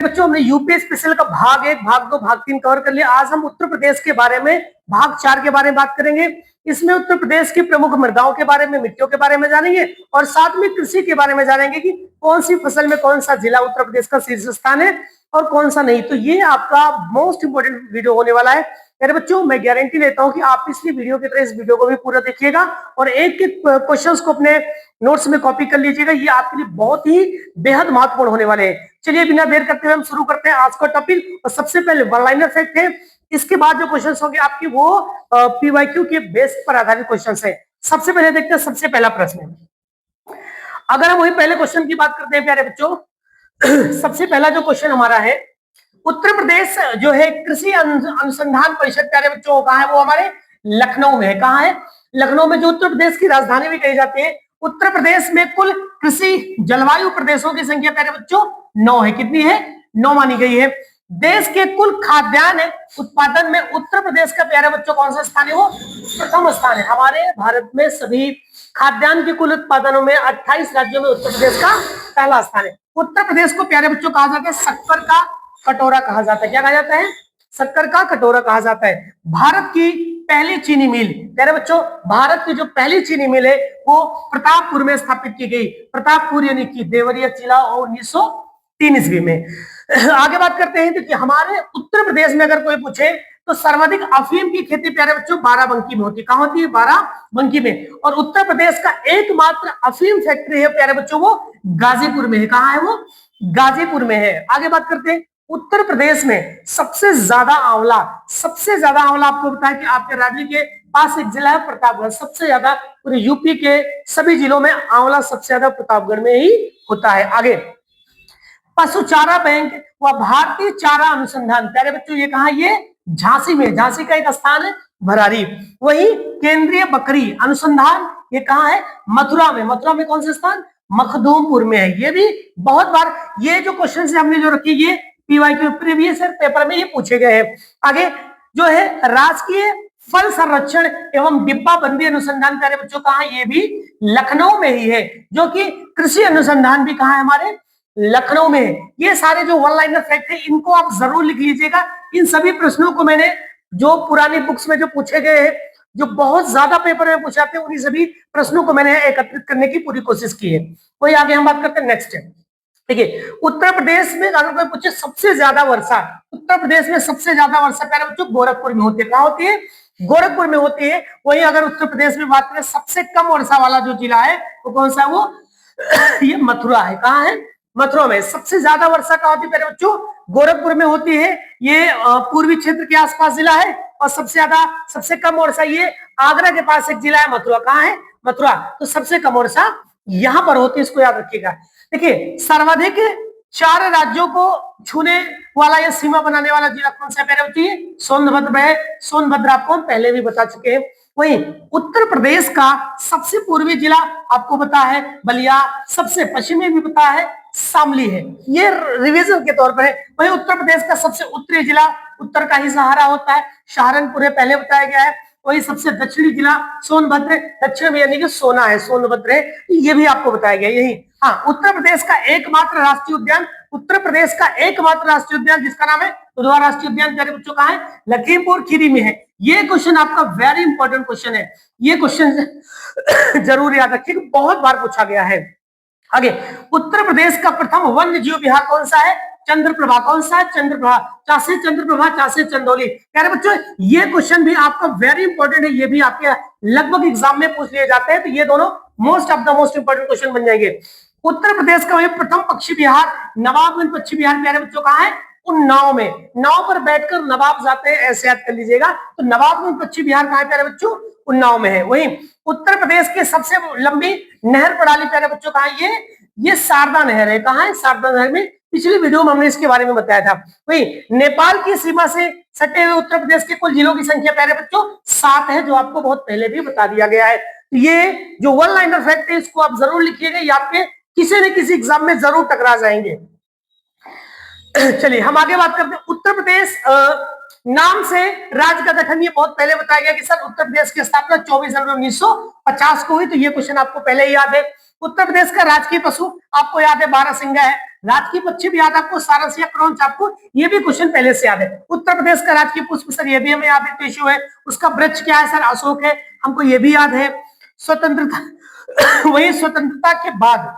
बच्चों हमने UP special का भाग 1, भाग 2, भाग 3 कवर कर लिया। आज हम उत्तर प्रदेश के बारे में भाग 4 के बारे में बात करेंगे। इसमें उत्तर प्रदेश की प्रमुख मृदाओं के बारे में, मिट्टियों के बारे में जानेंगे और साथ में कृषि के बारे में जानेंगे कि कौन सी फसल में कौन सा जिला उत्तर प्रदेश का शीर्ष स्थान है और कौन सा नहीं। तो ये आपका मोस्ट इंपोर्टेंट वीडियो होने वाला है मेरे बच्चों। मैं गारंटी देता हूं कि आप पिछली वीडियो की तरह इस वीडियो को भी पूरा देखिएगा और एक एक क्वेश्चंस को अपने नोट्स में कॉपी कर लीजिएगा। ये आपके लिए बहुत ही बेहद महत्वपूर्ण होने वाले हैं। चलिए बिना देर करते हुए हम शुरू करते हैं आज का टॉपिक। और सबसे पहले वन लाइनर फैक्ट है, इसके बाद जो क्वेश्चंस होंगे आपकी वो पीवाईक्यू के बेस पर आधारित क्वेश्चंस है। सबसे पहले देखते हैं सबसे पहला प्रश्न। अगर हम वही पहले क्वेश्चन की बात करते हैं प्यारे बच्चों, सबसे पहला जो क्वेश्चन हमारा है, उत्तर प्रदेश जो है कृषि अनुसंधान परिषद प्यारे बच्चों कहाँ है, वो हमारे लखनऊ में है। कहाँ है? लखनऊ में, जो उत्तर प्रदेश की राजधानी भी कही जाती है। उत्तर प्रदेश में कुल कृषि जलवायु प्रदेशों की संख्या प्यारे बच्चों 9 है। कितनी है? 9 मानी गई है। देश के कुल खाद्यान्न उत्पादन में उत्तर प्रदेश का प्यारे बच्चों कौन सा स्थान है? वो प्रथम स्थान है। हमारे भारत में सभी खाद्यान्न के कुल उत्पादनों में 28 राज्यों में उत्तर प्रदेश का पहला स्थान है। उत्तर प्रदेश को प्यारे बच्चों कहा जाता है शक्कर का कटोरा कहा जाता है। क्या कहा जाता है? शक्कर का कटोरा कहा जाता है। भारत की पहली चीनी मिल प्यारे बच्चों, भारत की जो पहली चीनी मिल है वो प्रतापपुर में स्थापित की गई। प्रतापपुर यानी कि देवरिया जिला और 1903 ईस्वी में। आगे बात करते हैं कि हमारे उत्तर प्रदेश में अगर कोई पूछे तो सर्वाधिक अफीम की खेती प्यारे बच्चों बाराबंकी में होती है। कहां होती है? बाराबंकी में। और उत्तर प्रदेश का एकमात्र अफीम फैक्ट्री है प्यारे बच्चों वो गाजीपुर में है। कहां है वो? गाजीपुर में है। आगे बात करते हैं उत्तर प्रदेश में सबसे ज्यादा आंवला आपको बताया कि आपके राज्य के पास एक जिला है प्रतापगढ़। सबसे ज्यादा पूरे यूपी के सभी जिलों में आंवला सबसे ज्यादा प्रतापगढ़ में ही होता है। आगे पशु चारा बैंक व भारतीय चारा अनुसंधान प्यारे बच्चों ये कहा? ये झांसी में। झांसी का एक स्थान है भरारी। वही केंद्रीय बकरी अनुसंधान ये कहा है? मथुरा में। मथुरा में कौन सा स्थान? मखदूमपुर में है। ये भी बहुत बार ये जो क्वेश्चन हमने जो रखी ये पीवाईक्यू प्रीवियस पेपर में ये पूछे गए हैं। आगे जो है राजकीय फल संरक्षण एवं डिब्बाबंदी अनुसंधान प्यारे बच्चों कहा? ये भी लखनऊ में ही है। जो कि कृषि अनुसंधान भी कहा है? हमारे लखनऊ में। ये सारे जो वन लाइनर फैक्ट है इनको आप जरूर लिख लीजिएगा। इन सभी प्रश्नों को मैंने जो पुरानी बुक्स में जो पूछे गए हैं, जो बहुत ज्यादा पेपर में पूछाते हैं, उन्हीं सभी प्रश्नों को मैंने एकत्रित करने की पूरी कोशिश की है। वही आगे हम बात करते हैं नेक्स्ट है। देखिए उत्तर प्रदेश में अगर कोई पूछे सबसे ज्यादा वर्षा, उत्तर प्रदेश में सबसे ज्यादा वर्षा प्यारे बच्चों गोरखपुर में होती है। कहां होती है? गोरखपुर में होती है। वही अगर उत्तर प्रदेश में बात करें सबसे कम वर्षा वाला जो जिला है वो कौन सा है? वो ये मथुरा है। कहां है? मथुरा में। सबसे ज्यादा वर्षा कहां होती है प्यारे बच्चों? गोरखपुर में होती है। ये पूर्वी क्षेत्र के आसपास जिला है। और सबसे ज्यादा सबसे कम वर्षा ये आगरा के पास एक जिला है मथुरा। कहां है? मथुरा। तो सबसे कम वर्षा यहां पर होती है, इसको याद रखिएगा। देखिए सर्वाधिक 4 राज्यों को छूने वाला या सीमा बनाने वाला जिला कौन सा प्यारे बच्चों? सोनभद्र है। सोनभद्र आपको हम पहले भी बता चुके हैं। वही उत्तर प्रदेश का सबसे पूर्वी जिला आपको पता है बलिया, सबसे पश्चिमी भी पता है शामली है। ये रिवीजन के तौर पर है। वही उत्तर प्रदेश का सबसे उत्तरी जिला उत्तर का ही सहारा होता है, सहारनपुर है, पहले बताया गया है। वही सबसे दक्षिणी जिला सोनभद्र, दक्षिण में यानी कि सोना है, सोनभद्र है, ये भी आपको बताया गया। यही हाँ, उत्तर प्रदेश का एकमात्र राष्ट्रीय उद्यान, उत्तर प्रदेश का एकमात्र राष्ट्रीय उद्यान जिसका नाम है दुधवा राष्ट्रीय उद्यान प्यारे बच्चों कहाँ है? लखीमपुर खीरी में है। ये क्वेश्चन आपका वेरी इंपॉर्टेंट क्वेश्चन है। ये क्वेश्चन जरूर याद रखिए, बहुत बार पूछा गया है। आगे उत्तर प्रदेश का प्रथम वन्य जीव विहार कौन सा है? चंद्रप्रभा। कौन सा है? चंद्रप्रभा। चासे चंद्रप्रभा, चासे चंदौली। प्यारे बच्चों ये क्वेश्चन भी आपका वेरी इंपॉर्टेंट है। ये भी आपके लगभग एग्जाम में पूछ लिए जाते हैं। तो ये दोनों most of the most important question बन जाएंगे। उत्तर प्रदेश का प्रथम पक्षी विहार नवाबगंज पक्षी विहार प्यारे बच्चों कहाँ है? उन्नाव में। नाव पर बैठकर नवाब जाते हैं, ऐसे याद कर लीजिएगा। तो नवाबगंज पक्षी विहार कहाँ है प्यारे बच्चों? उन्नाव में है। वही उत्तर प्रदेश की सबसे लंबी नहर प्रणाली प्यारे बच्चों कहाँ है? ये शारदा नहर है। कहाँ है? शारदा नहर में। पिछली वीडियो में हमने इसके बारे में बताया था। वही नेपाल की सीमा से सटे हुए उत्तर प्रदेश के कुल जिलों की संख्या प्यारे बच्चों 7 है, जो आपको बहुत पहले भी बता दिया गया है। तो ये जो वन लाइनर फैक्ट है इसको आप जरूर लिखिएगा, ये आपके किसी न किसी एग्जाम में जरूर टकरा जाएंगे। चलिए हम आगे बात करते हैं। उत्तर प्रदेश नाम से राज्य का गठन ये बहुत पहले बताया गया कि सर उत्तर प्रदेश की स्थापना 24 जनवरी 1950 को हुई। तो ये क्वेश्चन आपको पहले ही याद है। उत्तर प्रदेश का राजकीय पशु आपको याद है बारहसिंगा है। राजकीय पक्षी भी याद आपको, सारस या क्रौंच आपको, ये भी क्वेश्चन पहले से याद है। उत्तर प्रदेश का राजकीय पुष्प सर, ये भी हमें यहाँ पे इश्यू है। उसका वृक्ष क्या है सर, अशोक है, हमको ये भी याद है। स्वतंत्रता वही स्वतंत्रता के बाद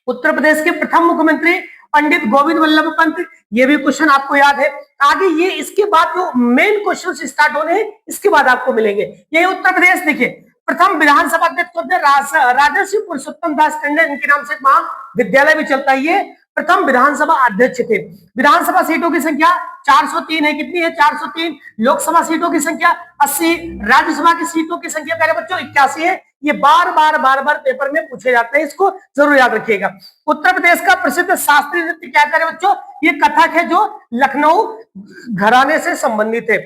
उत्तर प्रदेश के प्रथम मुख्यमंत्री पंडित गोविंद वल्लभ पंत, ये भी क्वेश्चन आपको याद है। आगे ये इसके बाद जो मेन क्वेश्चन स्टार्ट होने हैं इसके बाद आपको मिलेंगे। ये उत्तर प्रदेश देखिए, प्रथम विधानसभा अध्यक्ष राजर्षि पुरुषोत्तम दास टंडन, इनके नाम से महाविद्यालय भी चलता है। ये प्रथम विधानसभा अध्यक्ष थे। विधानसभा सीटों की संख्या 403 है, कितनी है 403। लोकसभा सीटों की संख्या 80, राज्यसभा की सीटों की संख्या प्यारे बच्चों 81 है। ये बार बार पेपर में पूछे जाते हैं, इसको जरूर याद रखिएगा। उत्तर प्रदेश का प्रसिद्ध शास्त्रीय नृत्य क्या करें बच्चों, ये कथक है, जो लखनऊ घराने से संबंधित है।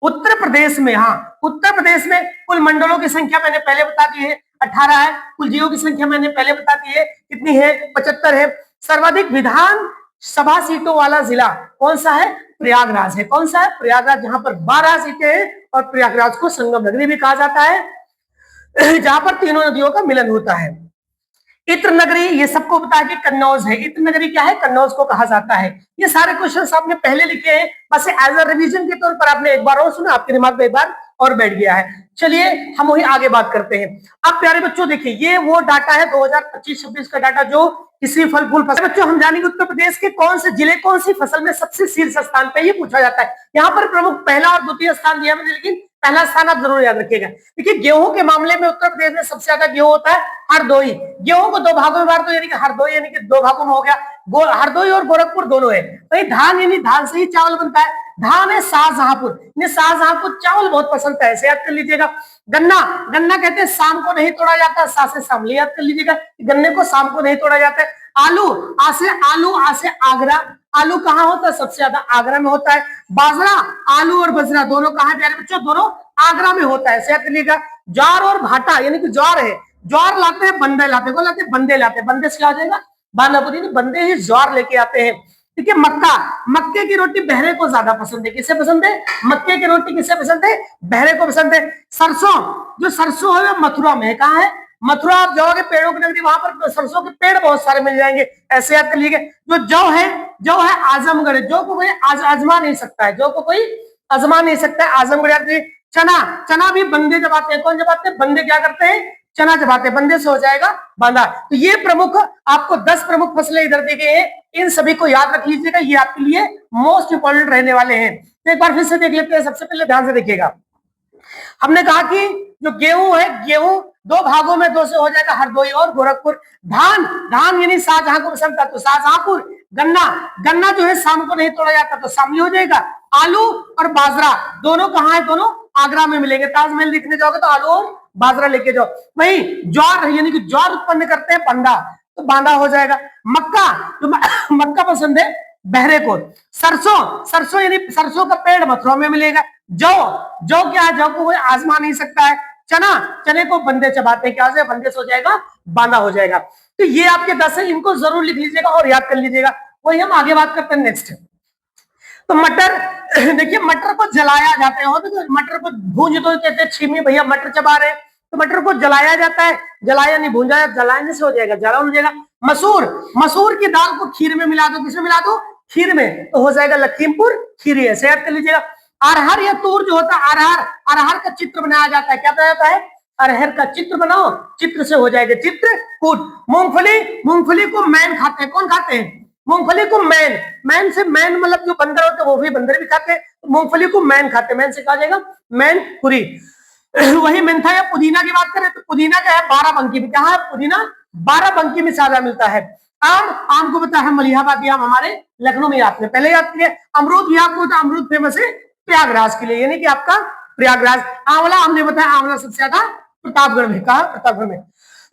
उत्तर प्रदेश में, हाँ उत्तर प्रदेश में कुल मंडलों की संख्या मैंने पहले बता दी है, 18 है। कुल जिलों की संख्या मैंने पहले बता दी है, कितनी है 75 है। सर्वाधिक विधान सभा सीटों वाला जिला कौन सा है, प्रयागराज है। कौन सा है, प्रयागराज, जहां पर 12 सीटें हैं और प्रयागराज को संगम नगरी भी कहा जाता है, जहां पर तीनों नदियों का मिलन होता है। इत्र नगरी, ये सबको पता है कि कन्नौज है। इत्र नगरी क्या है, कन्नौज को कहा जाता है। ये सारे क्वेश्चन आपने पहले लिखे हैं, बस एज अ रिवीजन के तौर पर आपने एक बार और सुना, आपके दिमाग में एक बार और बैठ गया है। चलिए हम वही आगे बात करते हैं। अब प्यारे बच्चों देखिए, ये वो डाटा है 2025-26 का डाटा, जो किसी फल फूल फसल। बच्चों हम जानेंगे उत्तर प्रदेश के कौन से जिले कौन सी फसल में सबसे शीर्ष स्थान पे, ये पूछा जाता है। यहाँ पर प्रमुख पहला और द्वितीय स्थान दिया मैंने, लेकिन पहला स्थान आप जरूर याद रखिएगा। देखिए गेहूं के मामले में उत्तर प्रदेश में सबसे ज्यादा गेहूं होता है हरदोई। गेहूं को दो भागों में बांट दो, यानी कि हरदोई यानी कि दो भागों में हो गया, हरदोई और गोरखपुर दोनों है। वही धान, यानी धान से ही चावल बनता है, धान है शाहजहांपुर। शाहजहांपुर चावल बहुत पसंद है, ऐसे याद कर लीजिएगा। गन्ना, गन्ना कहते हैं शाम को नहीं तोड़ा जाता, सा से शामली याद कर लीजिएगा, गन्ने को शाम को नहीं तोड़ा जाता है। आलू, आलू से आगरा, आलू कहाँ होता है, सबसे ज्यादा आगरा में होता है। बाजरा, आलू और बजरा दोनों कहाँ है प्यारे बच्चों, दोनों आगरा में होता है, याद करिएगा। ज्वार और भाटा, यानी कि ज्वार है, ज्वार लाते हैं बंदे लाते, कौन लाते हैं, बंदे लाते हैं। बंदे से क्या हो जाएगा, बानापुरी, बंदे ही ज्वार लेके आते हैं। ठीक है। मक्का, मक्के की रोटी बहरे को ज्यादा पसंद है। किसे पसंद है, मक्के की रोटी किसे पसंद है, बहरे को पसंद है। सरसों, जो सरसों है मथुरा में है, कहाँ है, मथुरा। आप जाओगे पेड़ों की नगरी, वहां पर सरसों के पेड़ बहुत सारे मिल जाएंगे, ऐसे याद कर लीजिए। जो जौ है आजमगढ़, जौ को कोई आजमा नहीं सकता है, जौ को कोई आजमा नहीं सकता है, आजमगढ़ याद करिए। चना, चना भी बंदे जबाते हैं, कौन जबाते हैं, बंदे क्या करते हैं, चना जबाते हैं, बंदे से हो जाएगा बांदा। तो ये प्रमुख आपको 10 प्रमुख फसलें इधर दी गई है, इन सभी को याद रख लीजिएगा, ये आपके लिए मोस्ट इंपॉर्टेंट रहने वाले हैं। तो एक बार फिर से देख लेते हैं। सबसे पहले ध्यान से देखिएगा, हमने कहा कि जो गेहूं है, गेहूं दो भागों में, दो से हो जाएगा, हरदोई और गोरखपुर। धान, धान यानी शाहजहां को पसंद था तो शाहजहांपुर। गन्ना, गन्ना जो है शाम को नहीं तोड़ा जाता तो शामली हो जाएगा। आलू और बाजरा दोनों कहाँ है, दोनों आगरा में मिलेंगे। ताजमहल देखने जाओगे तो आलू और बाजरा लेके जाओ। वही ज्वार, यानी कि ज्वार उत्पन्न करते हैं बांदा, तो बांदा हो जाएगा। मक्का, जो मक्का पसंद है बहरे को। सरसों, सरसों यानी सरसों का पेड़ मथुरा में मिलेगा। जौ, जौ क्या है, जौ को कोई आजमा नहीं सकता है। चना, चने को बंदे चबाते हैं, क्या से बंदे से हो जाएगा, बांदा हो जाएगा। तो ये आपके 10 है, इनको जरूर लिख लीजिएगा और याद कर लीजिएगा। वही हम आगे बात करते हैं नेक्स्ट। तो मटर, देखिए मटर को जलाया जाता है, तो मटर को भूंज दो, कहते हैं छीमी भैया मटर चबा रहे हैं, तो मटर को जलाया जाता है, जलाया नहीं भूंजा, जलाने से हो जाएगा, जलावन हो जाएगा। मसूर, मसूर की दाल को खीर में मिला दो, किसमें मिला दो, खीर में, तो हो जाएगा लखीमपुर खीरी, ऐसे याद कर लीजिएगा। अरहर या तूर जो होता है, अरहर, अरहर का चित्र बनाया जाता है, क्या बनाया जाता है, अरहर का चित्र बनाओ, चित्र से हो जाएगा चित्रकूट। मूंगफली, मूंगफली को मैन खाते हैं, कौन खाते हैं, मूंगफली को मैन, मैन से मैन मतलब जो बंदर होते हैं वो भी बंदर भी खाते हैं, मूंगफली को मैन खाते हैं, मैन से कहा जाएगा मैनपुरी। वही मेंथा या पुदीना की बात करें तो पुदीना क्या है, 12 क्या है, पुदीना 12 में ज्यादा मिलता है। आम, आम को पता है मलिहाबादी आम हमारे लखनऊ में, आपने पहले याद किया। अमरूद भी आपको तो अमरूद फेमस है प्रयागराज के लिए, यानी कि आपका प्रयागराज। आंवला हमने बताया, आंवला सबसे ज्यादा प्रतापगढ़ में, कहा प्रतापगढ़ में।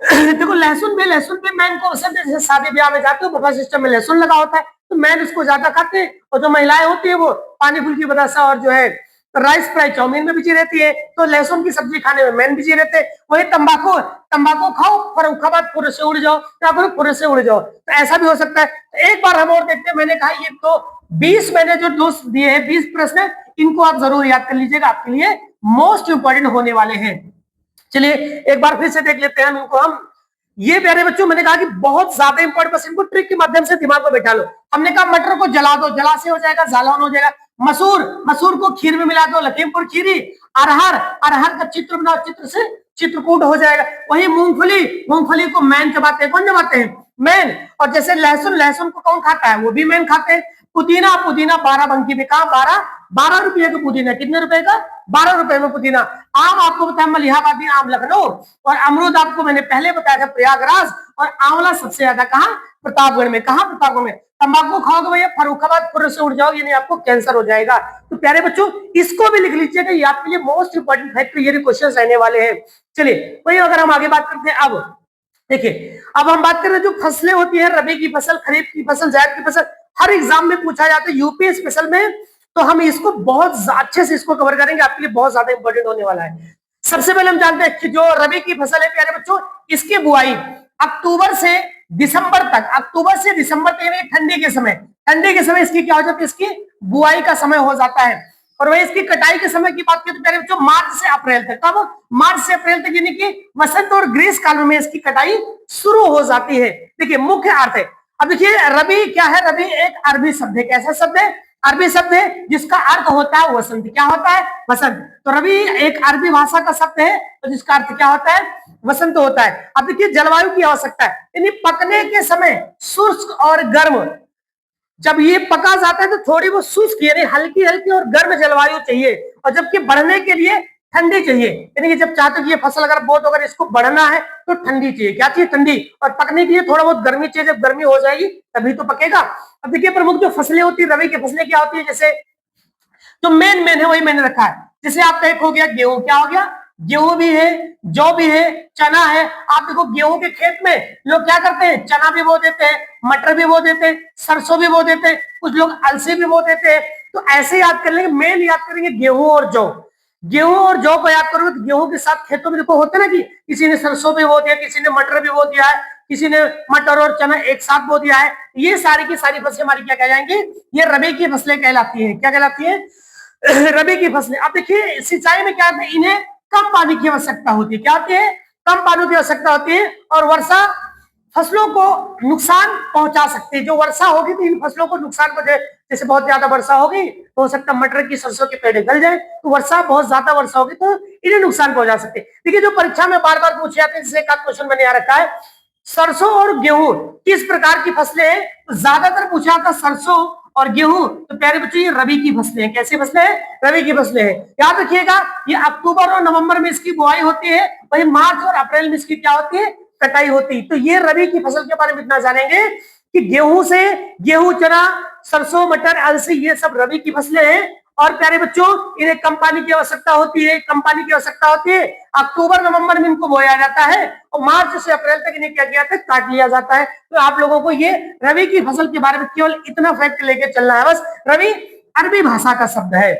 देखो लहसुन पे मैन को पसंद है, जैसे शादी ब्याह में जाते हो बफे सिस्टम में लहसुन लगा होता है तो मैन उसको ज्यादा खाते हैं, और जो महिलाएं होती है वो पानी फुल्की बतासा और जो है राइस फ्राई चाउमीन में बिजी रहती है, तो लहसुन की सब्जी खाने में मैन बिजी रहते हैं। वही तंबाकू, तंबाकू खाओ फरुखा बाद पूरे से उड़ जाओ, क्या करो पूरे से उड़ जाओ, तो ऐसा भी हो सकता है। तो एक बार हम और देखते हैं, मैंने कहा ये तो 20 मैंने जो दोस्त दिए हैं, 20 प्रश्न, इनको आप जरूर याद कर लीजिएगा, आपके लिए मोस्ट इंपॉर्टेंट होने वाले हैं। चलिए एक बार फिर से देख लेते हैं हम इनको। हम ये प्यारे बच्चों मैंने कहा कि बहुत ज्यादा इंपॉर्टेंट, बस इनको ट्रिक के माध्यम से दिमाग में बैठा लो। हमने कहा मटर को जला दो, जला से हो जाएगा जालौन हो जाएगा। मसूर, मसूर को खीर में मिला दो, लखीमपुर खीरी। अरहर, अरहर का चित्र बनाओ, चित्र से चित्रकूट हो जाएगा। वही मूंगफली, मूंगफली को मैन चबाते हैं, कौन चबाते हैं? मैन। और जैसे लहसुन, लहसुन को कौन खाता है? वो भी मैन खाते हैं। पुदीना, पुदीना 12 बंकी में, कहा 12, 12 रुपये का पुदीना। कितने रुपए का? 12 रुपए में पुदीना। आम आपको बताया मलिहाबादी आम लखनऊ, और अमरूद आपको मैंने पहले बताया था प्रयागराज, और आंवला सबसे ज्यादा कहा? प्रतापगढ़ में। कहा? प्रतापगढ़ में। तंबाकू खाओगे भैया फर्रुखाबाद खुर्र से उड़ जाओगे, यानी आपको कैंसर हो जाएगा। तो प्यारे बच्चों इसको भी लिख लीजिएगा, ये आपके लिए मोस्ट इंपोर्टेंट फैक्टर, ये क्वेश्चन रहने वाले हैं। चलिए वही अगर हम आगे बात करते हैं, अब देखिए अब हम बात कर रहे हैं जो फसलें होती है, रबी की फसल, खरीफ की फसल, जायद की फसल, हर एग्जाम में पूछा जाता है, यूपी स्पेशल में। तो हम इसको बहुत अच्छे से इसको कवर करेंगे, आपके लिए बहुत ज्यादा इंपॉर्टेंट होने वाला है। सबसे पहले हम जानते हैं कि जो रबी की फसल है प्यारे बच्चों, इसकी बुआई अक्टूबर से दिसंबर तक, अक्टूबर से दिसंबर तक, ठंडी के समय, ठंडी के समय इसकी क्या हो जाती है? इसकी बुआई का समय हो जाता है। और वही इसकी कटाई के समय की बात करें तो प्यारे बच्चों मार्च से अप्रैल तक। कब? मार्च से अप्रैल तक, यानी कि वसंत और ग्रीष्म काल में इसकी कटाई शुरू हो जाती है। देखिए मुख्य अर्थ है, अब देखिए रबी क्या है? रबी एक अरबी शब्द है। कैसा शब्द है? अरबी शब्द है जिसका अर्थ होता है वसंत। क्या होता है? वसंत। तो रबी एक अरबी भाषा का शब्द है तो जिसका अर्थ क्या होता है? वसंत होता है। अब देखिए जलवायु की आवश्यकता है, यानी पकने के समय शुष्क और गर्म, जब ये पका जाता है तो थोड़ी वो शुष्क यानी हल्की हल्की और गर्म जलवायु चाहिए, और जबकि बढ़ने के लिए ठंडी चाहिए। यानी कि जब चाहते हो कि ये फसल अगर बहुत अगर इसको बढ़ना है तो ठंडी चाहिए। क्या चाहिए? ठंडी। और पकने के लिए थोड़ा बहुत गर्मी चाहिए, जब गर्मी हो जाएगी तभी तो पकेगा। अब देखिए प्रमुख जो फसलें होती है रबी की फसलें क्या होती है, जैसे जो मेन है वही मैंने रखा है। जैसे आपका एक हो गया गेहूं, क्या हो गया? गेहूं भी है, जौ भी है, चना है। आप देखो गेहूं के खेत में लोग क्या करते हैं? चना भी बो देते हैं, मटर भी बो देते हैं, सरसों भी बो देते हैं, कुछ लोग अलसी भी बो देते हैं। तो ऐसे याद कर लेंगे, मेन याद करेंगे गेहूं और जौ। गेहूं और जौ को याद करोगे तो गेहूं के साथ खेतों में देखो होता है ना कि किसी ने सरसों भी बो दिया, किसी ने मटर भी बो दिया है, किसी ने मटर और चना एक साथ बो दिया है। ये सारी की सारी फसलें हमारी क्या कहलाएंगी? ये रबी की फसलें कहलाती है। क्या कहलाती है? रबी की फसलें। अब देखिए सिंचाई में क्या है? इन्हें कम पानी की आवश्यकता होती है। क्या होती है? कम पानी की आवश्यकता होती है, और वर्षा फसलों को नुकसान पहुंचा सकती है। जो वर्षा होगी तो इन फसलों को नुकसान पहुंचे। जैसे बहुत ज्यादा वर्षा होगी तो हो सकता है मटर की, सरसों के पेड़ गल जाए। तो वर्षा, बहुत ज्यादा वर्षा होगी तो इन्हें नुकसान पहुंचा सकते हैं। देखिए जो परीक्षा में बार बार पूछे जाते हैं, जैसे एक क्वेश्चन मैंने यहाँ रखा है, सरसों और गेहूं किस प्रकार की फसलें हैं? तो ज्यादातर पूछा था सरसों और गेहूं। तो प्यारे बच्चों ये रबी की फसलें हैं। कैसी फसलें हैं? रबी की फसलें हैं। याद रखिएगा ये अक्टूबर और नवंबर में इसकी बुआई होती है, वही मार्च और अप्रैल में इसकी क्या होती है? कटाई होती। तो ये रबी की फसल के बारे में इतना जानेंगे कि गेहूं से, गेहूं, चना, सरसों, मटर, अलसी, ये सब रबी की फसलें हैं। और प्यारे बच्चों इन्हें कम पानी की आवश्यकता होती है, कम पानी की आवश्यकता होती है। अक्टूबर नवंबर में इनको बोया जाता है और मार्च से अप्रैल तक इन्हें क्या किया जाता है? काट लिया जाता है। तो आप लोगों को ये रबी की फसल के बारे में केवल इतना फैक्ट लेके चलना है बस। रबी अरबी भाषा का शब्द है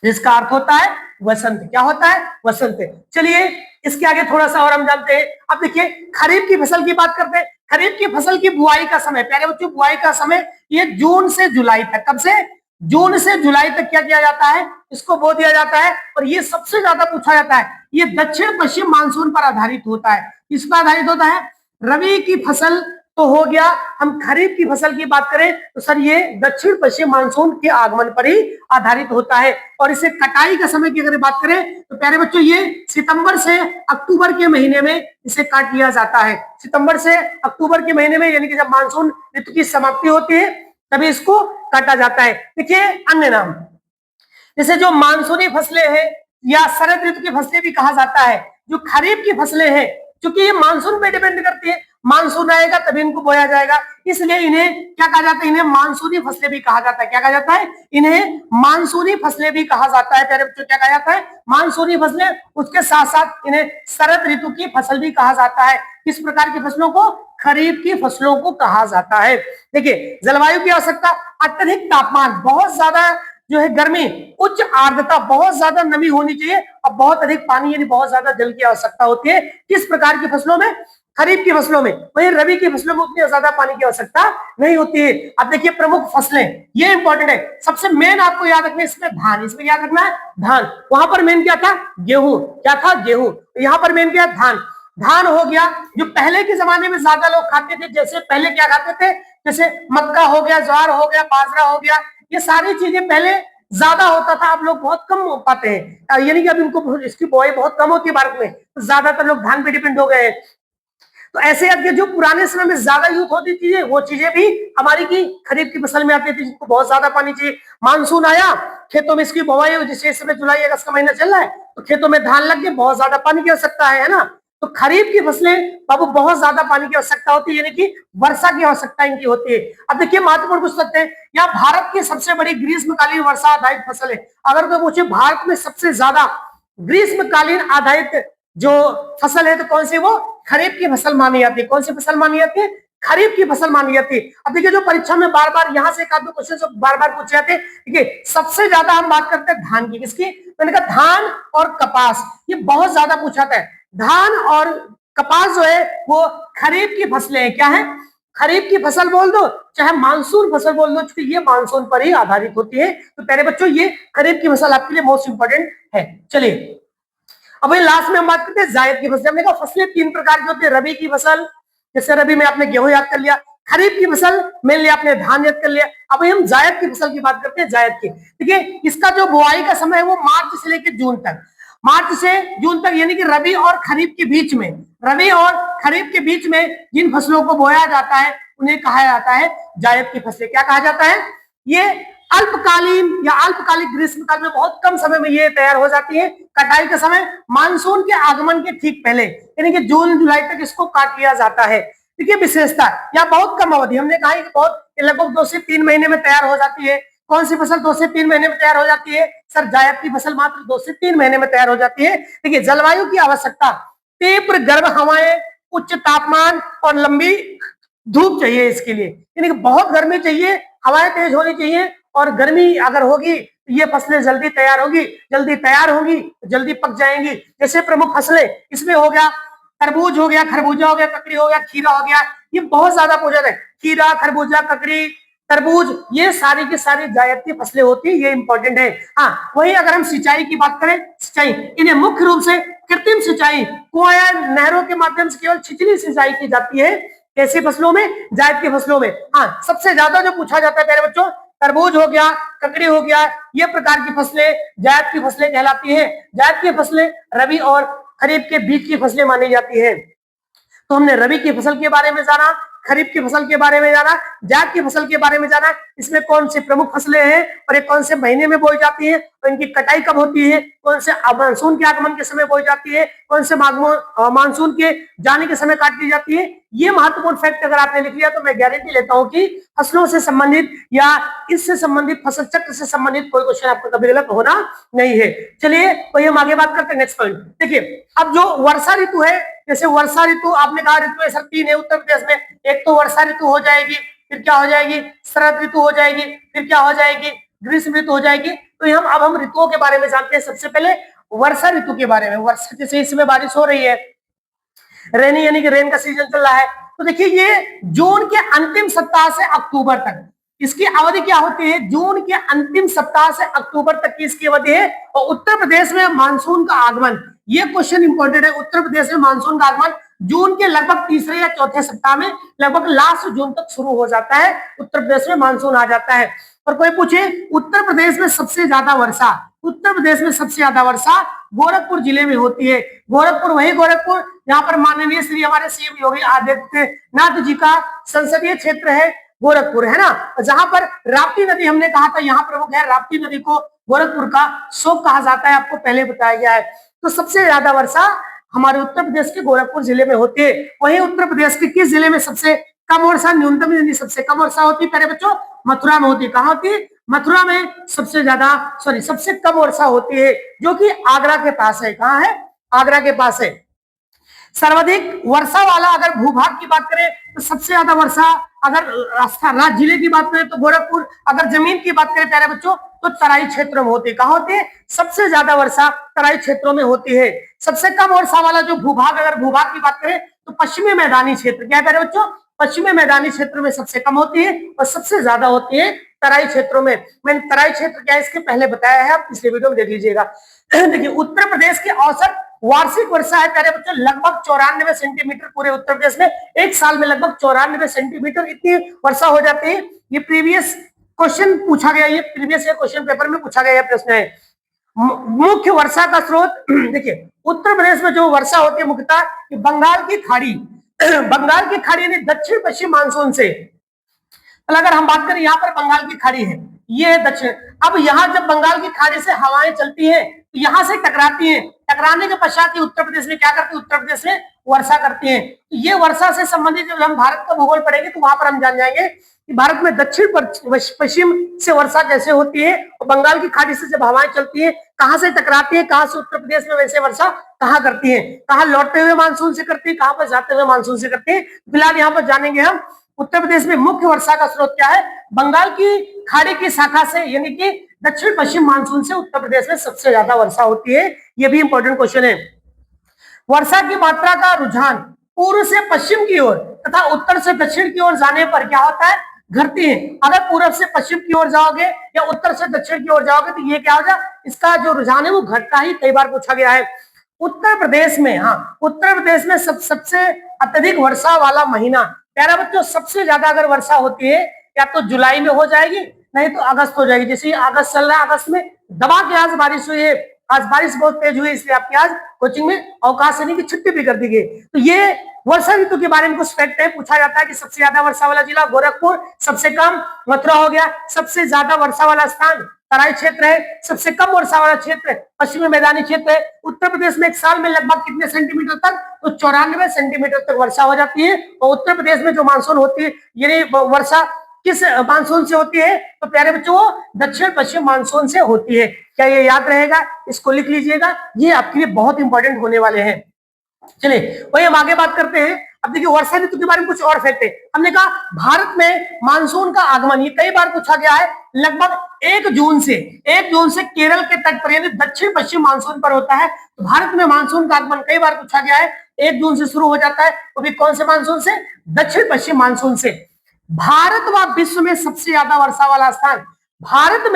जिसका अर्थ होता है वसंत। क्या होता है? वसंत। चलिए इसके आगे थोड़ा सा और हम जानते हैं। अब देखिए खरीफ की फसल की बात करते हैं। खरीफ की फसल की बुआई का समय, प्यारे बच्चों बुआई का समय ये जून से जुलाई तक। कब से? जून से जुलाई तक क्या किया जाता है? इसको बो दिया जाता है। और ये सबसे ज्यादा पूछा जाता है, ये दक्षिण पश्चिम मानसून पर आधारित होता है। किस पर आधारित होता है? रबी की फसल तो हो गया, हम खरीफ की फसल की बात करें तो सर ये दक्षिण पश्चिम मानसून के आगमन पर ही आधारित होता है। और इसे कटाई का समय की अगर बात करें तो प्यारे बच्चों ये सितंबर से अक्टूबर के महीने में इसे काट लिया जाता है। सितंबर से अक्टूबर के महीने में, यानी कि जब मानसून ऋतु की समाप्ति होती है तभी इसको काटा जाता है। देखिए अन्य नाम जैसे जो मानसूनी फसलें हैं या शरद ऋतु की फसलें भी कहा जाता है। जो खरीफ की फसलें हैं क्योंकि ये मानसून पे डिपेंड करती है, मानसून आएगा तभी इनको बोया जाएगा, इसलिए इन्हें क्या कहा जाता है? इन्हें मानसूनी फसलें भी कहा जाता है। क्या कहा जाता है? इन्हें मानसूनी फसलें भी कहा जाता है। प्यारे बच्चों क्या कहा जाता है? मानसूनी फसलें। उसके साथ साथ इन्हें शरद ऋतु की फसल भी कहा जाता है। किस प्रकार की फसलों को? खरीफ की फसलों को कहा जाता है। देखिए जलवायु की आवश्यकता, अत्यधिक तापमान, बहुत ज्यादा जो है गर्मी, उच्च आर्द्रता, बहुत ज्यादा नमी होनी चाहिए और बहुत अधिक पानी यानी बहुत ज्यादा जल की आवश्यकता होती है। किस प्रकार की फसलों में? खरीफ की फसलों में। वही रबी की फसलों में उतनी ज्यादा पानी की आवश्यकता नहीं होती है। अब देखिए प्रमुख फसलें, ये इंपॉर्टेंट है। सबसे मेन आपको याद रखना है इसमें धान, इसमें याद रखना है धान। वहां पर मेन क्या था? गेहूं। क्या था? गेहूं। यहाँ पर मेन क्या है? धान। धान हो गया, जो पहले के जमाने में ज्यादा लोग खाते थे, जैसे पहले क्या खाते थे, जैसे मक्का हो गया, ज्वार हो गया, बाजरा हो गया, ये सारी चीजें पहले ज्यादा होता था, अब लोग बहुत कम हो पाते हैं, यानी कि अब इनको इसकी बुआई बहुत कम होती है भारत में, तो ज्यादातर लोग धान पे डिपेंड हो गए हैं। तो ऐसे अब जो पुराने समय में ज्यादा यूज होती थी वो चीजें भी हमारी की खरीफ की फसल में आती थी, जिनको बहुत ज्यादा पानी चाहिए। मानसून आया, खेतों में इसकी बुआई हो, जैसे इस समय जुलाई अगस्त का महीना चल रहा है, तो खेतों में धान लग गए, बहुत ज्यादा पानी की आवश्यकता है ना। तो खरीफ की फसलें बाबू बहुत ज्यादा पानी की आवश्यकता होती है, यानी कि वर्षा की आवश्यकता इनकी होती है। अब देखिए महत्वपूर्ण पूछ सकते हैं, यहाँ भारत की सबसे बड़ी ग्रीष्मकालीन वर्षा आधारित फसल है। अगर तो पूछे भारत में सबसे ज्यादा ग्रीष्मकालीन आधारित जो फसल है तो कौन सी, वो खरीफ की फसल मानी जाती है। कौन सी फसल मानी जाती है, खरीफ की फसल मानी जाती है। अब देखिए जो परीक्षा में बार बार यहाँ से एक आध क्वेश्चन बार बार पूछे जाते हैं, देखिए सबसे ज्यादा हम बात करते हैं धान की, किसकी, मैंने कहा धान और कपास, ये बहुत ज्यादा पूछा जाता है। धान और कपास जो है वो खरीफ की फसलें हैं, क्या है, खरीफ की फसल बोल दो चाहे मानसून फसल बोल दो, क्योंकि ये मानसून पर ही आधारित होती है। तो प्यारे बच्चों ये खरीफ की फसल आपके लिए मोस्ट इंपोर्टेंट है। चलिए अब लास्ट में हम बात करते हैं जायद की फसल। हमने कहा फसलें तीन प्रकार की होती है, रबी की फसल, जैसे रबी में आपने गेहूं याद कर लिया, खरीफ की फसल मेन लिया आपने धान याद कर लिया। अब हम जायद की फसल की बात करते हैं, जायद की। देखिए इसका जो बुआई का समय है वो मार्च से लेकर जून तक, मार्च से जून तक, यानी कि रबी और खरीफ के बीच में, रबी और खरीफ के बीच में जिन फसलों को बोया जाता है उन्हें कहा जाता है जायद की फसलें। क्या कहा जाता है, ये अल्पकालीन या अल्पकालिक ग्रीष्मकाल में बहुत कम समय में ये तैयार हो जाती है। कटाई का समय मानसून के आगमन के ठीक पहले, यानी कि जून जुलाई तक इसको काट लिया जाता है। देखिए विशेषता, या बहुत कम अवधि, हमने कहा कि बहुत लगभग 2 से 3 महीने में तैयार हो जाती है। कौन सी फसल 2 से 3 महीने में तैयार हो जाती है, सर जायद की फसल मात्र 2 से 3 महीने में तैयार हो जाती है। देखिए जलवायु की आवश्यकता, तीव्र गर्म हवाएं, उच्च तापमान और लंबी धूप चाहिए इसके लिए, यानी कि बहुत गर्मी चाहिए, हवाएं तेज होनी चाहिए, और गर्मी अगर होगी ये फसलें जल्दी तैयार होगी, जल्दी तैयार होगी जल्दी पक जाएंगी। जैसे प्रमुख फसलें इसमें हो गया, तरबूज हो गया, खरबूजा हो गया, ककड़ी हो गया, खीरा हो गया, ये बहुत ज्यादा पूछा है। खीरा, खरबूजा, ककड़ी, तरबूज, ये सारी की सारी जायद की फसलें होती है, ये इंपॉर्टेंट है। हाँ वही अगर हम सिंचाई की बात करें, सिंचाई इन्हें मुख्य रूप से कृत्रिम सिंचाई, कुआं नहरों के माध्यम से केवल छिछली सिंचाई की जाती है। कैसी फसलों में, जायद की फसलों में। हाँ सबसे ज्यादा जो पूछा जाता है प्यारे बच्चों, तरबूज हो गया, ककड़ी हो गया, ये प्रकार की फसलें जायद की फसलें कहलाती हैं। जायद की फसलें रबी और खरीफ के बीच की फसलें मानी जाती है। तो हमने रबी की फसल के बारे में जाना, खरीफ की फसल के बारे में जाना, जायद की फसल के बारे में जाना, इसमें कौन सी प्रमुख फसलें हैं और ये कौन से महीने में बोई जाती है और इनकी कटाई कब होती है, कौन से मानसून के आगमन के समय बोई जाती है, कौन से मानसून के जाने के समय काट ली जाती है। ये महत्वपूर्ण फैक्ट अगर आपने लिख लिया तो मैं गारंटी लेता हूं कि फसलों से संबंधित या इससे संबंधित, फसल चक्र से संबंधित कोई क्वेश्चन आपका कभी गलत होना नहीं है। चलिए तो हम आगे बात करते हैं नेक्स्ट पॉइंट। देखिए अब जो वर्षा ऋतु है, जैसे वर्षा ऋतु आपने कहा ऋतु सर 3 है उत्तर प्रदेश में, एक तो वर्षा ऋतु हो जाएगी, फिर क्या हो जाएगी, शरद ऋतु हो जाएगी, फिर क्या हो जाएगी, ग्रीष्म ऋतु हो जाएगी। तो हम अब हम ऋतुओं के बारे में जानते हैं। सबसे पहले वर्षा ऋतु के बारे में। वर्षा, जैसे इसमें बारिश हो रही है, रेनी यानी कि रेन का सीजन चल रहा है, तो देखिए ये जून के अंतिम सप्ताह से अक्टूबर तक इसकी अवधि क्या होती है, जून के अंतिम सप्ताह से अक्टूबर तक की इसकी अवधि है। और उत्तर प्रदेश में मानसून का आगमन, ये क्वेश्चन इंपॉर्टेंट है, उत्तर प्रदेश में मानसून का आगमन जून के लगभग तीसरे या चौथे सप्ताह में, लगभग लास्ट जून तक शुरू हो जाता है, उत्तर प्रदेश में मानसून आ जाता है। और कोई पूछे उत्तर प्रदेश में सबसे ज्यादा वर्षा, उत्तर प्रदेश में सबसे ज्यादा वर्षा गोरखपुर जिले में होती है। गोरखपुर, वही गोरखपुर जहां पर माननीय श्री हमारे सीएम योगी आदित्यनाथ जी का संसदीय क्षेत्र है, गोरखपुर है ना, जहां पर राप्ती नदी हमने कहा था यहाँ प्रमुख है, राप्ती नदी को गोरखपुर का शोक कहा जाता है, आपको पहले बताया गया है। तो सबसे ज्यादा वर्षा हमारे उत्तर प्रदेश के गोरखपुर जिले में होती है। वहीं उत्तर प्रदेश के किस जिले में सबसे कम वर्षा, न्यूनतम यानी सबसे कम वर्षा होती है प्यारे बच्चों, मथुरा में होती है। कहाँ होती है, मथुरा में सबसे ज्यादा, सॉरी सबसे कम वर्षा होती है, जो कि आगरा के पास है। कहाँ है, आगरा के पास है। सर्वाधिक वर्षा वाला अगर भूभाग की बात करें तो सबसे ज्यादा वर्षा अगर जिले की बात करें तो गोरखपुर, अगर जमीन की बात करें प्यारे बच्चों तो तराई क्षेत्रों में होती है। कहाँ होती है, सबसे ज्यादा वर्षा तराई क्षेत्रों में होती है। सबसे कम वर्षा वाला जो भूभाग, अगर भूभाग की बात करें तो पश्चिमी मैदानी क्षेत्र, क्या है प्यारे बच्चों, पश्चिमी मैदानी क्षेत्र में सबसे कम होती है और सबसे ज्यादा होती है तराई क्षेत्रों में। मैंने तराई क्षेत्र क्या है इसके पहले बताया है, आप पिछले वीडियो में देख लीजिएगा। देखिए उत्तर प्रदेश के औसत वार्षिक वर्षा है प्यारे बच्चों लगभग 94 सेंटीमीटर पूरे उत्तर प्रदेश में। एक साल में लगभग 94 सेंटीमीटर इतनी वर्षा हो जाती है। ये प्रीवियस क्वेश्चन पूछा गया, ये प्रीवियस क्वेश्चन पेपर में पूछा गया प्रश्न है। मुख्य वर्षा का स्रोत देखिए उत्तर प्रदेश में जो वर्षा होती है मुख्यतः बंगाल की खाड़ी बंगाल की खाड़ी यानी दक्षिण पश्चिम मानसून से। अगर हम बात करें यहाँ पर बंगाल की खाड़ी है, ये दक्षिण। अब यहाँ जब बंगाल की खाड़ी से हवाएं चलती हैं तो यहाँ से टकराती हैं, टकराने के पश्चात उत्तर प्रदेश में क्या करती है, उत्तर प्रदेश में वर्षा करती हैं। ये वर्षा से संबंधित जब हम भारत का भूगोल पढ़ेंगे तो वहां पर हम जान जाएंगे कि भारत में दक्षिण पश्चिम से वर्षा कैसे होती है और बंगाल की खाड़ी से जब हवाएं चलती है कहां से टकराती है, कहां से उत्तर प्रदेश में वैसे वर्षा कहाँ करती है, कहाँ लौटते हुए मानसून से करती है, कहां पर जाते हुए मानसून से करती है। फिलहाल यहाँ पर जानेंगे हम उत्तर प्रदेश में मुख्य वर्षा का स्रोत क्या है। बंगाल की खाड़ी की शाखा से यानी कि दक्षिण पश्चिम मानसून से उत्तर प्रदेश में सबसे ज्यादा वर्षा होती है। यह भी इंपॉर्टेंट क्वेश्चन है। वर्षा की मात्रा का रुझान पूर्व से पश्चिम की ओर तथा उत्तर से दक्षिण की ओर जाने पर क्या होता है, घटती है। अगर पूर्व से पश्चिम की ओर जाओगे या उत्तर से दक्षिण की ओर जाओगे तो ये क्या होगा, इसका जो रुझान है वो घटता ही। कई बार पूछा गया है। उत्तर प्रदेश में, हाँ उत्तर प्रदेश में सबसे अत्यधिक वर्षा वाला महीना प्यारा बच्चों, सबसे ज्यादा अगर वर्षा होती है या तो जुलाई में हो जाएगी नहीं तो अगस्त हो जाएगी। जैसे अगस्त चल रहा है, अगस्त में दबा के आज बारिश हुई है, आज बारिश बहुत तेज हुई इसलिए आपकी आज कोचिंग में अवकाश यानी कि छुट्टी भी कर दी गई। तो ये वर्षा ऋतु के बारे में कुछ फैक्ट है। पूछा जाता है कि सबसे ज्यादा वर्षा वाला जिला गोरखपुर, सबसे कम मथुरा हो गया, सबसे ज्यादा वर्षा वाला स्थान तराई क्षेत्र है, सबसे कम वर्षा वाला क्षेत्र पश्चिमी मैदानी क्षेत्र है। उत्तर प्रदेश में एक साल में लगभग कितने सेंटीमीटर तक, तो 94 सेंटीमीटर तक वर्षा हो जाती है। और उत्तर प्रदेश में जो मानसून होती है यानी वर्षा किस मानसून से होती है, तो प्यारे बच्चों वो दक्षिण पश्चिम मानसून से होती है। क्या ये याद रहेगा, इसको लिख लीजिएगा, ये आपके लिए बहुत इंपॉर्टेंट होने वाले हैं। चलिए वही हम आगे बात करते हैं। अब देखिए वर्षा ऋतु के बारे में कुछ और फैक्ट है। हमने कहा भारत में मानसून का आगमन ये कई बार पूछा गया है, लगभग 1 जून से केरल के तट पर यानी दक्षिण पश्चिम मानसून पर होता है। तो भारत में मानसून का आगमन कई बार पूछा गया है, 1 जून से शुरू हो जाता है। वो भी कौन से मानसून से, दक्षिण पश्चिम मानसून से। भारत व विश्व में सबसे ज्यादा वर्षा वाला स्थान, भारत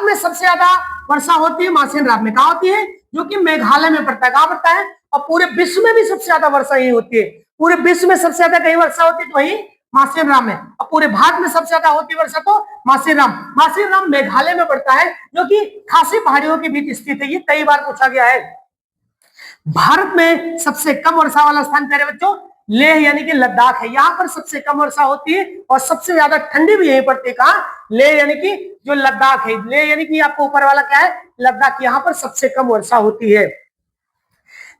में सबसे ज्यादा वर्षा होती है मासेन राम में। कहा होती है, जो कि मेघालय में पड़ता है। कहां पड़ता है, और पूरे विश्व में भी सबसे ज्यादा वर्षा यही होती है। पूरे विश्व में सबसे ज्यादा कहीं वर्षा होती है तो वही मासेन राम में, और पूरे भारत में सबसे ज्यादा होती है वर्षा तो मासेन राम मेघालय में पड़ता है, जो कि खासी पहाड़ियों के बीच स्थित है। ये कई बार पूछा गया है। भारत में सबसे कम वर्षा वाला स्थान प्यारे बच्चों लेह यानी कि लद्दाख है। यहाँ पर सबसे कम वर्षा होती है और सबसे ज्यादा ठंडी भी यहीं पड़ती है। कहाँ, लेह यानी कि जो लद्दाख है, लेह यानी कि आपको ऊपर वाला क्या है, लद्दाख। यहाँ पर सबसे कम वर्षा होती है।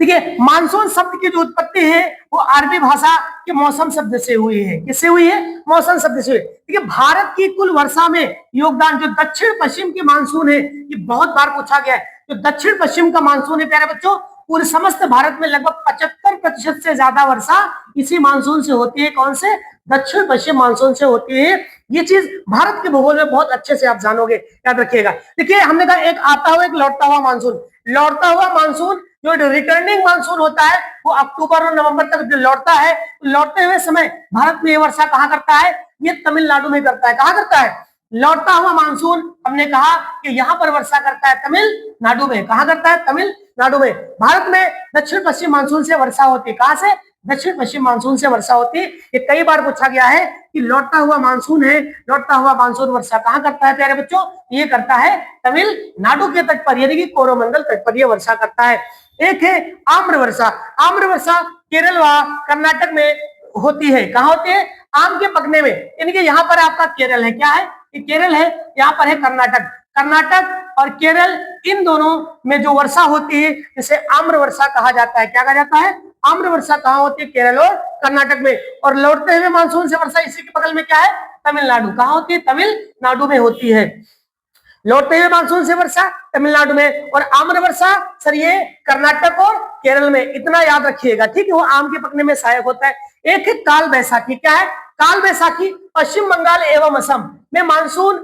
देखिए मानसून शब्द की जो उत्पत्ति है वो अरबी भाषा के मौसम शब्द से हुई है। किससे हुई है, मौसम शब्द से। देखिए भारत की कुल वर्षा में योगदान जो दक्षिण पश्चिम की मानसून है, ये बहुत बार पूछा गया है। जो दक्षिण पश्चिम का मानसून है प्यारे बच्चों, पूरे समस्त भारत में लगभग 75% से ज्यादा वर्षा इसी मानसून से होती है। कौन से, दक्षिण पश्चिम मानसून से होती है। ये चीज भारत के भूगोल में बहुत अच्छे से आप जानोगे, याद रखिएगा। देखिए हमने कहा एक आता हुआ एक लौटता हुआ मानसून। लौटता हुआ मानसून जो रिटर्निंग मानसून होता है वो अक्टूबर और नवंबर तक जो लौटता है, लौटते हुए समय भारत में ये वर्षा कहाँ करता है, ये तमिलनाडु में करता है। कहाँ करता है, लौटता हुआ मानसून। हमने कहा कि यहाँ पर वर्षा करता है तमिलनाडु में। कहाँ करता है, तमिलनाडु में। भारत में दक्षिण पश्चिम मानसून से वर्षा होती है। कहां से, दक्षिण पश्चिम मानसून से वर्षा होती है। ये कई बार पूछा गया है कि लौटता हुआ मानसून है, लौटता हुआ मानसून वर्षा कहां करता है प्यारे बच्चों, ये करता है तमिलनाडु के तट पर यानी कि कोरोमंडल तट पर ये वर्षा करता है। एक है आम्र वर्षा। आम्र वर्षा केरल व कर्नाटक में होती है। कहां होती है, आम के पकने में, यानी कि यहाँ पर आपका केरल है। क्या है, ये केरल है, यहाँ पर है कर्नाटक। कर्नाटक और केरल इन दोनों में जो वर्षा होती है इसे आम्र वर्षा कहा जाता है। क्या कहा जाता है, आम्र वर्षा कहाँ होती है, केरल और कर्नाटक में। और लौटते हुए मानसून से वर्षा इसी के बगल में क्या है, तमिलनाडु। कहाँ होती है, तमिलनाडु में होती है। लौटते हुए मानसून से वर्षा तमिलनाडु में, और आम्र वर्षा सर ये कर्नाटक और केरल में। इतना याद रखिएगा, ठीक है। वो आम के पकने में सहायक होता है। एक है काल बैसाखी। क्या है, काल बैसाखी पश्चिम बंगाल एवं असम में मानसून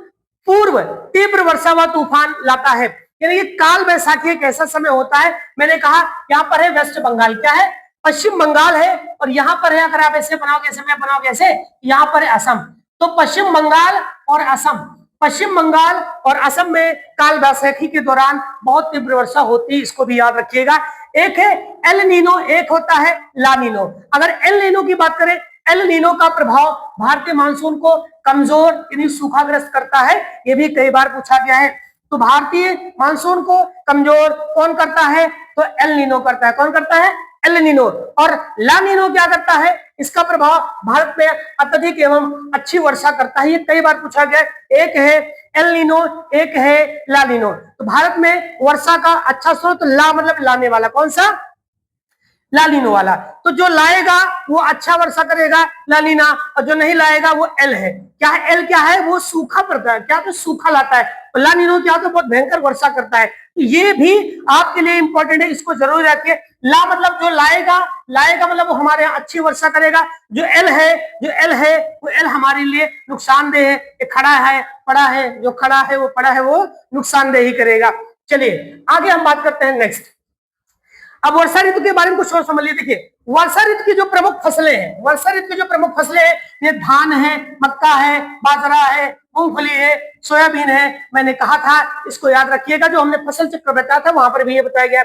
पूर्व तीव्र वर्षा व तूफान लाता है। यानी ये काल बैसाखी एक ऐसा समय होता है, मैंने कहा यहाँ पर है वेस्ट बंगाल, क्या है, पश्चिम बंगाल है, और यहाँ पर है, अगर आप ऐसे बनाओगे, ऐसे मैं बनाओगे ऐसे, यहाँ पर है असम। तो पश्चिम बंगाल और असम, पश्चिम बंगाल और असम में काल वैशाखी के दौरान बहुत तीव्र वर्षा होती है, इसको भी याद रखिएगा। एक है एल नीनो, एक होता है ला नीनो। अगर एल नीनो की बात करें, एल नीनो का प्रभाव भारतीय मानसून को कमजोर यानी सूखाग्रस्त करता है, ये भी कई बार पूछा गया है। तो भारतीय मानसून को कमजोर कौन करता है? तो एल नीनो करता है। कौन करता है? El Nino. और ला नीनो क्या करता है? इसका प्रभाव भारत में अत्यधिक एवं अच्छी वर्षा करता है, ये कई बार पूछा गया। एक है एल नीनो, एक है ला नीनो। तो भारत में वर्षा का अच्छा स्रोत ला मतलब लाने वाला, कौन सा? ला नीनो वाला। तो जो लाएगा वो अच्छा वर्षा करेगा, ला नीना, और जो नहीं लाएगा वो एल है। क्या है? एल क्या है? वो सूखा पड़ता है, क्या? तो सूखा लाता है। ला नीनो क्या? तो बहुत भयंकर वर्षा करता है। तो ये भी आपके लिए इंपॉर्टेंट है, इसको जरूर रखिए। ला मतलब जो लाएगा, लाएगा मतलब वो हमारे यहाँ अच्छी वर्षा करेगा। जो एल है, जो एल है वो एल हमारे लिए नुकसानदेह है। ये खड़ा है, पड़ा है, जो खड़ा है वो पड़ा है, वो नुकसानदेह ही करेगा। चलिए आगे हम बात करते हैं नेक्स्ट। अब वर्षा ऋतु के बारे में कुछ और समझ लीजिए। देखिए वर्षा ऋतु की जो प्रमुख फसलें हैं, वर्षा ऋतु की जो प्रमुख फसलें हैं, ये धान है, मक्का है, बाजरा है, मूंगफली है, सोयाबीन है। मैंने कहा था इसको याद रखिएगा, जो हमने फसल चक्र बताया था वहां पर भी ये बताया गया।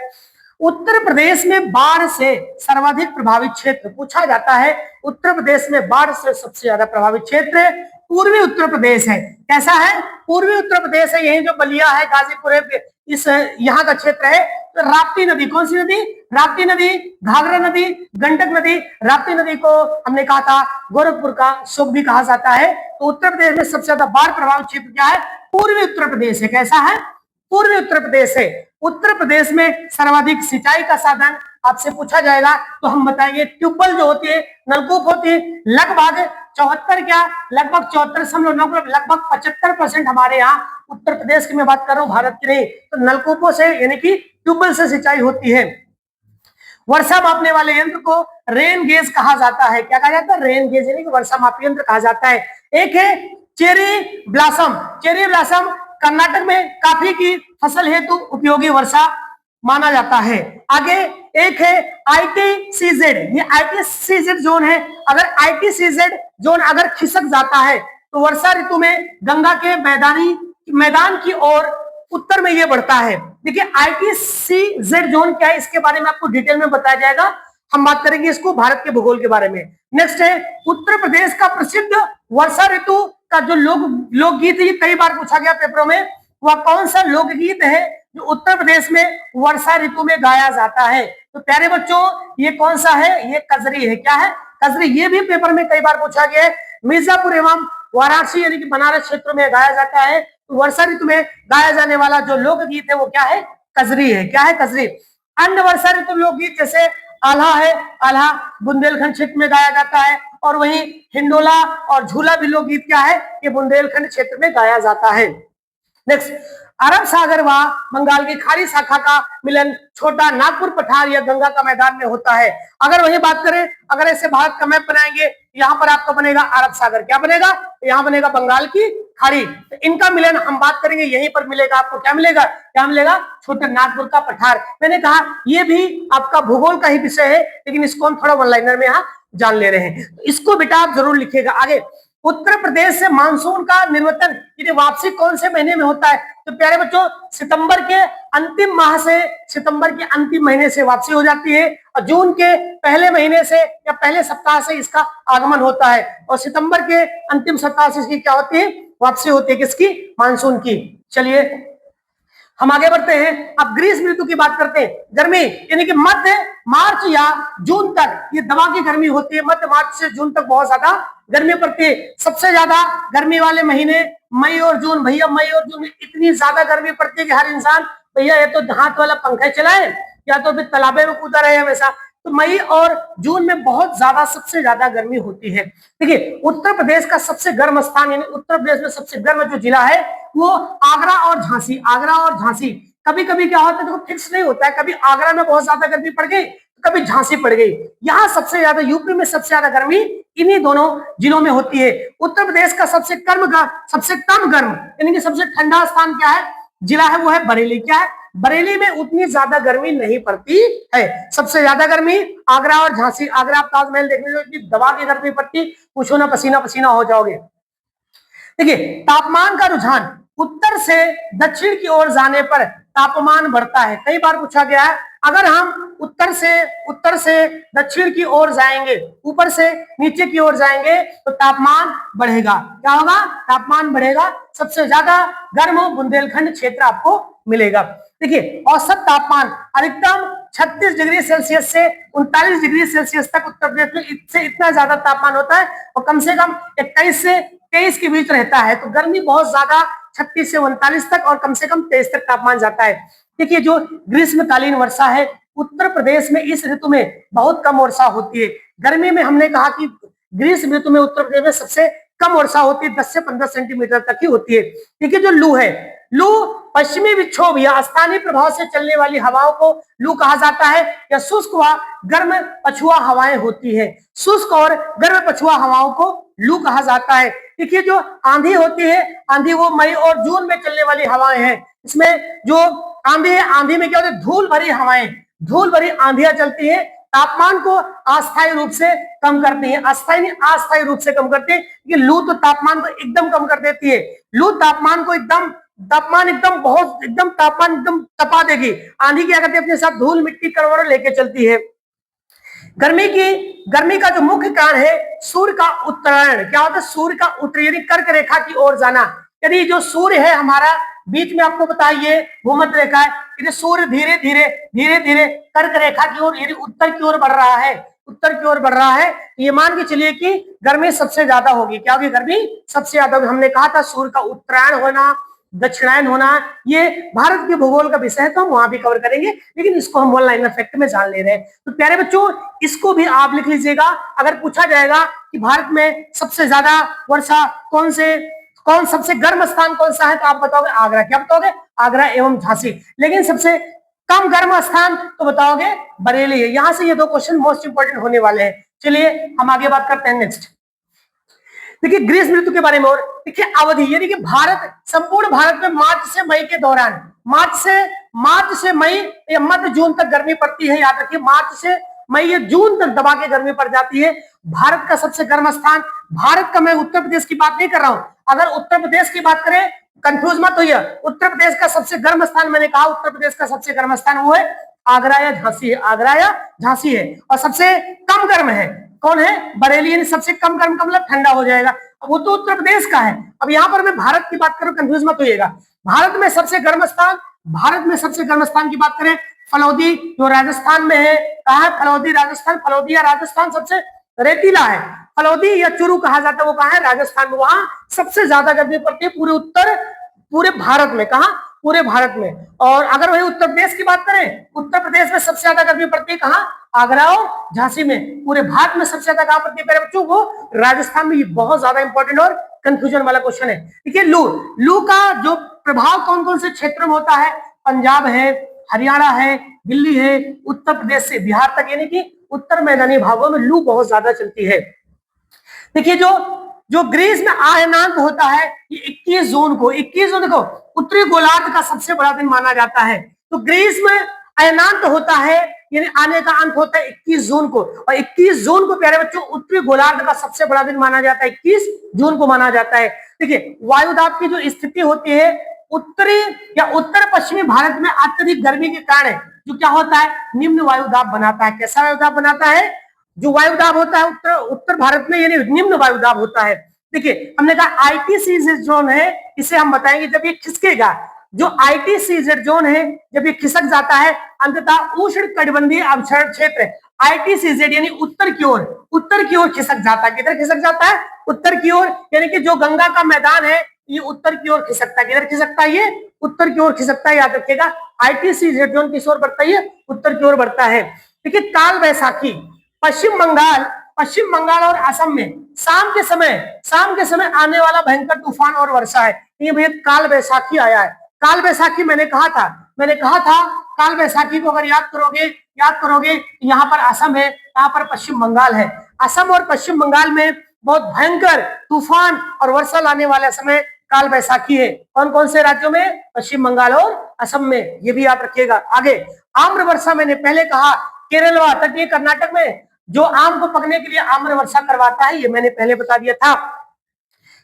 उत्तर प्रदेश में बाढ़ से सर्वाधिक प्रभावित क्षेत्र पूछा जाता है। उत्तर प्रदेश में बाढ़ से सबसे ज्यादा प्रभावित क्षेत्र पूर्वी उत्तर प्रदेश है। कैसा है? पूर्वी उत्तर प्रदेश है। यही जो बलिया है, गाजीपुर है, इस यहाँ का क्षेत्र है। तो राप्ती नदी, कौन सी नदी? राप्ती नदी, घाघरा नदी, गंडक नदी। राप्ती नदी को हमने कहा था गोरखपुर का शुभ भी कहा जाता है। तो उत्तर प्रदेश में सबसे ज्यादा बाढ़ प्रभावित क्षेत्र क्या है? पूर्वी उत्तर प्रदेश है। कैसा है? पूर्वी उत्तर प्रदेश है। उत्तर प्रदेश में सर्वाधिक सिंचाई का साधन आपसे पूछा जाएगा तो हम बताएंगे ट्यूबवेल जो होती है, नलकूप होती है। लगभग 74 क्या, लगभग 74 लगभग 75% हमारे यहाँ उत्तर प्रदेश की मैं बात कर रहा हूँ, भारत की नहीं। तो नलकूपों से यानी कि ट्यूबवेल से सिंचाई होती है। वर्षा मापने वाले यंत्र को रेन गेज कहा जाता है। क्या कहा जाता है? रेन गेज यानी कि वर्षा मापी यंत्र कहा जाता है। एक है cherry blossom. Cherry blossom Karnataka में कॉफी की फसल हेतु उपयोगी वर्षा माना जाता है। आगे एक है ITCZ। ये ITCZ जोन है। अगर ITCZ जोन अगर खिसक जाता है तो वर्षा ऋतु में गंगा के मैदान की ओर उत्तर में ये बढ़ता है। देखिए ITCZ जोन क्या है, इसके बारे में आपको डिटेल में बताया जाएगा। हम बात करेंगे इसको भारत के भूगोल के बारे में। नेक्स्ट है उत्तर प्रदेश का प्रसिद्ध वर्षा ऋतु का जो लोकगीत, ये कई बार पूछा गया पेपरों में। वह कौन सा लोकगीत है जो उत्तर प्रदेश में वर्षा ऋतु में गाया जाता है? तो प्यारे बच्चों ये कौन सा है? ये कजरी है। क्या है? कजरी। ये भी पेपर में कई बार पूछा गया है। मिर्जापुर एवं वाराणसी यानी कि बनारस क्षेत्र में गाया जाता है। तो वर्षा ऋतु में गाया जाने वाला जो लोकगीत है वो क्या है? कजरी है। क्या है? कजरी। अन्य वर्षा ऋतु लोकगीत जैसे आल्हा है, आल्हा बुंदेलखंड क्षेत्र में गाया जाता है। और वहीं हिंडोला और झूला भी लोकगीत क्या है? ये बुंदेलखंड क्षेत्र में गाया जाता है। नेक्स्ट, अरब सागर व बंगाल की खाड़ी शाखा का मिलन छोटा नागपुर पठार या गंगा का मैदान में होता है। अगर वही बात करें, अगर ऐसे भारत का मैप बनाएंगे, यहाँ पर आपका बनेगा अरब सागर। क्या बनेगा? यहाँ बनेगा बंगाल की खाड़ी। तो इनका मिलन हम बात करेंगे, यहीं पर मिलेगा। आपको क्या मिलेगा? क्या मिलेगा? छोटे नागपुर का पठार। मैंने कहा ये भी आपका भूगोल का ही विषय है, लेकिन इसको हम थोड़ा वन लाइनर में यहाँ जान ले रहे हैं। तो इसको बेटा आप जरूर लिखिएगा। आगे उत्तर प्रदेश से मानसून का निर्वतन यानी वापसी कौन से महीने में होता है? तो प्यारे बच्चों सितंबर के अंतिम माह से, सितंबर के अंतिम महीने से वापसी हो जाती है। और जून के पहले महीने से या पहले सप्ताह से इसका आगमन होता है। और सितंबर के अंतिम सप्ताह से इसकी क्या होती है? वापसी होती है। किसकी? मानसून की। चलिए हम आगे बढ़ते हैं। अब ग्रीष्म ऋतु की बात करते हैं। गर्मी यानी कि मध्य मार्च या जून तक ये दबा की गर्मी होती है। मध्य मार्च से जून तक बहुत ज्यादा गर्मी पड़ती है। सबसे ज्यादा गर्मी वाले महीने मई और जून। भैया मई और जून में इतनी ज्यादा गर्मी पड़ती है कि हर इंसान भैया ये तो हाथ वाला पंखा चलाए या तो फिर तालाबे में कूदा रहे हमेशा। तो मई और जून में बहुत ज्यादा सबसे ज्यादा गर्मी होती है। देखिए उत्तर प्रदेश का सबसे गर्म स्थान यानी उत्तर प्रदेश में सबसे गर्म जो जिला है वो आगरा और झांसी। आगरा और झांसी। कभी कभी क्या होता है देखो फिक्स नहीं होता है, कभी आगरा में बहुत ज्यादा गर्मी पड़ गई, कभी झांसी पड़ गई। यहाँ सबसे ज्यादा यूपी में सबसे ज्यादा गर्मी इन्हीं दोनों जिलों में होती है। उत्तर प्रदेश का सबसे कम गर्म यानी कि सबसे ठंडा स्थान क्या है? जिला है वो है बरेली। क्या है? बरेली में उतनी ज्यादा गर्मी नहीं पड़ती है। सबसे ज्यादा गर्मी आगरा और झांसी। आगरा आप ताजमहल देखने जो इतनी दबा की गर्मी पड़ती, पूछो ना, पसीना पसीना हो जाओगे। देखिए, तापमान का रुझान उत्तर से दक्षिण की ओर जाने पर तापमान बढ़ता है। कई बार पूछा गया है, अगर हम उत्तर से दक्षिण की ओर जाएंगे, ऊपर से नीचे की ओर जाएंगे तो तापमान बढ़ेगा। क्या होगा? तापमान बढ़ेगा। सबसे ज्यादा गर्म बुंदेलखंड क्षेत्र आपको मिलेगा। देखिए, औसत तापमान अधिकतम 36 डिग्री सेल्सियस से 39 डिग्री सेल्सियस तक उत्तर प्रदेश में इससे इतना ज्यादा तापमान होता है, और कम से कम 21 से 23 के बीच रहता है। तो गर्मी बहुत ज्यादा 36 से 39 तक और कम से कम 23 तक तापमान जाता है। देखिए, जो ग्रीष्मकालीन वर्षा है, उत्तर प्रदेश में इस ऋतु में बहुत कम वर्षा होती है। गर्मी में हमने कहा कि ग्रीष्म ऋतु में उत्तर प्रदेश में सबसे कम वर्षा होती है, 10 से 15 सेंटीमीटर तक ही होती है। देखिए, जो लू है, लू पश्चिमी विक्षोभ या स्थानीय प्रभाव से चलने वाली हवाओं को लू कहा जाता है, या शुष्क व गर्म पछुआ हवाएं होती है। शुष्क और गर्म पछुआ हवाओं को लू कहा जाता है। देखिए, जो आंधी होती है, आंधी वो मई और जून में चलने वाली हवाएं हैं। इसमें जो आंधी है, आंधी में क्या होता है? धूल भरी हवाएं, धूल भरी आंधियां चलती है, तापमान को अस्थायी रूप से कम करती है। अस्थायी रूप से कम करती है। ये लू तो तापमान को एकदम कम कर देती है। लू तापमान एकदम तपा देगी। आंधी क्या करती है? अपने साथ धूल मिट्टी कणों लेके चलती है। गर्मी का जो मुख्य कारण है सूर्य का उत्तरायण। क्या होता है? सूर्य का उत्तरायण, कर्क रेखा की ओर जाना। यदि जो सूर्य है हमारा बीच में, आपको बताइए भूमध्य रेखा है, यदि सूर्य धीरे धीरे कर्क रेखा की ओर, यदि उत्तर की ओर बढ़ रहा है, तो ये मान के चलिए कि गर्मी सबसे ज्यादा होगी। क्या होगी? गर्मी सबसे ज्यादा होगी। हमने कहा था सूर्य का उत्तरायण होना, दक्षिणायन होना, ये भारत के भूगोल का विषय है, तो हम वहां भी कवर करेंगे, लेकिन इसको हम वन लाइनर फैक्ट में जान ले रहे हैं। तो प्यारे बच्चों, इसको भी आप लिख लीजिएगा। अगर पूछा जाएगा कि भारत में सबसे ज्यादा वर्षा सबसे गर्म स्थान कौन सा है, तो आप बताओगे आगरा। क्या बताओगे? आगरा एवं झांसी। लेकिन सबसे कम गर्म स्थान तो बताओगे बरेली है। यहां से ये दो क्वेश्चन मोस्ट इंपोर्टेंट होने वाले हैं। चलिए हम आगे बात करते हैं नेक्स्ट। देखिए, ग्रीष्म ऋतु के बारे में, और देखिए अवधि, यानी कि संपूर्ण भारत में मार्च से मई के दौरान, मार्च से मई या मध्य जून तक गर्मी पड़ती है। याद रखिए, मार्च से मई या जून तक दबा के गर्मी पड़ जाती है। भारत का सबसे गर्म स्थान, भारत का, मैं उत्तर प्रदेश की बात नहीं कर रहा हूं। अगर उत्तर प्रदेश की बात करें, कंफ्यूज मत होइए, उत्तर प्रदेश का सबसे गर्म स्थान, मैंने कहा उत्तर प्रदेश का सबसे गर्म स्थान वो है आगरा या झांसी है। आगरा या झांसी है। और सबसे कम गर्म है कौन है? बरेली। यानी सबसे कम गर्म का मतलब ठंडा हो जाएगा। अब वो तो उत्तर प्रदेश का है। अब यहाँ पर मैं भारत की बात करूं, कंफ्यूज मत होइएगा। भारत में सबसे गर्म स्थान की बात करें, फलौदी जो राजस्थान में है। कहा है? फलौदी राजस्थान। फलौदी या राजस्थान सबसे रेतीला है। फलौदी या चुरू कहा जाता है, वो कहा है? राजस्थान में। वहां सबसे ज्यादा गर्मी पड़ती है पूरे भारत में। कहा? पूरे भारत में। और अगर वही उत्तर प्रदेश की बात करें, उत्तर प्रदेश में सबसे ज्यादा गर्मी पड़ती है कहां? आगरा और झांसी में। पूरे भारत में सबसे ज्यादा कहां पड़ती है मेरे बच्चों? वो राजस्थान में। ये बहुत ज्यादा इंपॉर्टेंट और कंफ्यूजन वाला क्वेश्चन है। देखिए, लू का जो प्रभाव कौन कौन से क्षेत्रों में होता है? पंजाब है, हरियाणा है, दिल्ली है, उत्तर प्रदेश से बिहार तक, यानी कि उत्तर मैदानी भागों में लू बहुत ज्यादा चलती है। देखिए, जो ग्रीष्म अयनांत होता है, ये 21 जून को उत्तरी गोलार्ध का सबसे बड़ा दिन माना जाता है। तो ग्रीष्म अयनांत होता है, यानी आने का अंत होता है 21 जून को। और 21 जून को प्यारे बच्चों उत्तरी गोलार्ध का सबसे बड़ा दिन माना जाता है। 21 जून को माना जाता है। देखिए, वायुदाब की जो स्थिति होती है उत्तरी या उत्तर पश्चिमी भारत में अत्यधिक गर्मी के कारण जो क्या होता है? निम्न वायुदाब बनाता है। कैसा वायुदाब बनाता है? जो वायुदाब होता है उत्तर भारत में, यानी निम्न वायुदाब होता है। देखिए, हमने कहा आईटीसीजेड जोन है, इसे हम बताएंगे जब ये खिसकेगा। जो आईटीसीजेड जोन है, जब ये खिसक जाता है, अंततः उष्ण कटिबंधीय अवक्षेत्र क्षेत्र आईटीसीजेड यानी उत्तर की ओर खिसक जाता है। किधर खिसक जाता है? उत्तर की ओर। यानी कि जो गंगा का मैदान है, ये उत्तर की ओर खिसकता है। किधर खिसकता है? ये उत्तर की ओर खिसकता है। याद रखिएगा, आईटीसीजेड जोन किस ओर बढ़ता है? उत्तर की ओर बढ़ता है। देखिए, काल बैसाखी पश्चिम बंगाल और असम में शाम के समय आने वाला भयंकर तूफान और वर्षा है। ये भैया काल बैसाखी आया है। काल बैसाखी मैंने कहा था काल बैसाखी को अगर याद करोगे, यहाँ पर असम है, यहाँ पर पश्चिम बंगाल है। असम और पश्चिम बंगाल में बहुत भयंकर तूफान और वर्षा लाने वाला समय काल बैसाखी है। कौन कौन से राज्यों में? पश्चिम बंगाल और असम में। ये भी याद रखिएगा। आगे, आम्र वर्षा मैंने पहले कहा, केरल व तटीय कर्नाटक में जो आम को पकने के लिए आम्र वर्षा करवाता है, ये मैंने पहले बता दिया था।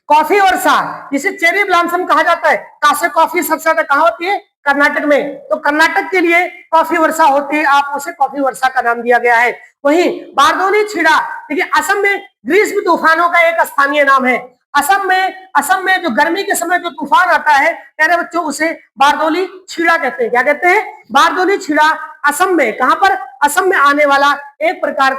कॉफी वर्षा जिसे चेरी ब्लॉसम कहा जाता है, कहां से कॉफी सबसे ज्यादा कहां होती है? कर्नाटक में। तो कर्नाटक के लिए कॉफी वर्षा होती है, आप उसे कॉफी वर्षा का नाम दिया गया है। वहीं बारदोली छीड़ा, देखिए असम में ग्रीष्म तूफानों का एक स्थानीय नाम है। असम में जो गर्मी के समय जो तूफान आता है प्यारे बच्चों, उसे बारदोली छीड़ा कहते हैं। क्या कहते हैं? बारदोली छीड़ा असम में, कहां पर? असम में आने वाला एक प्रकार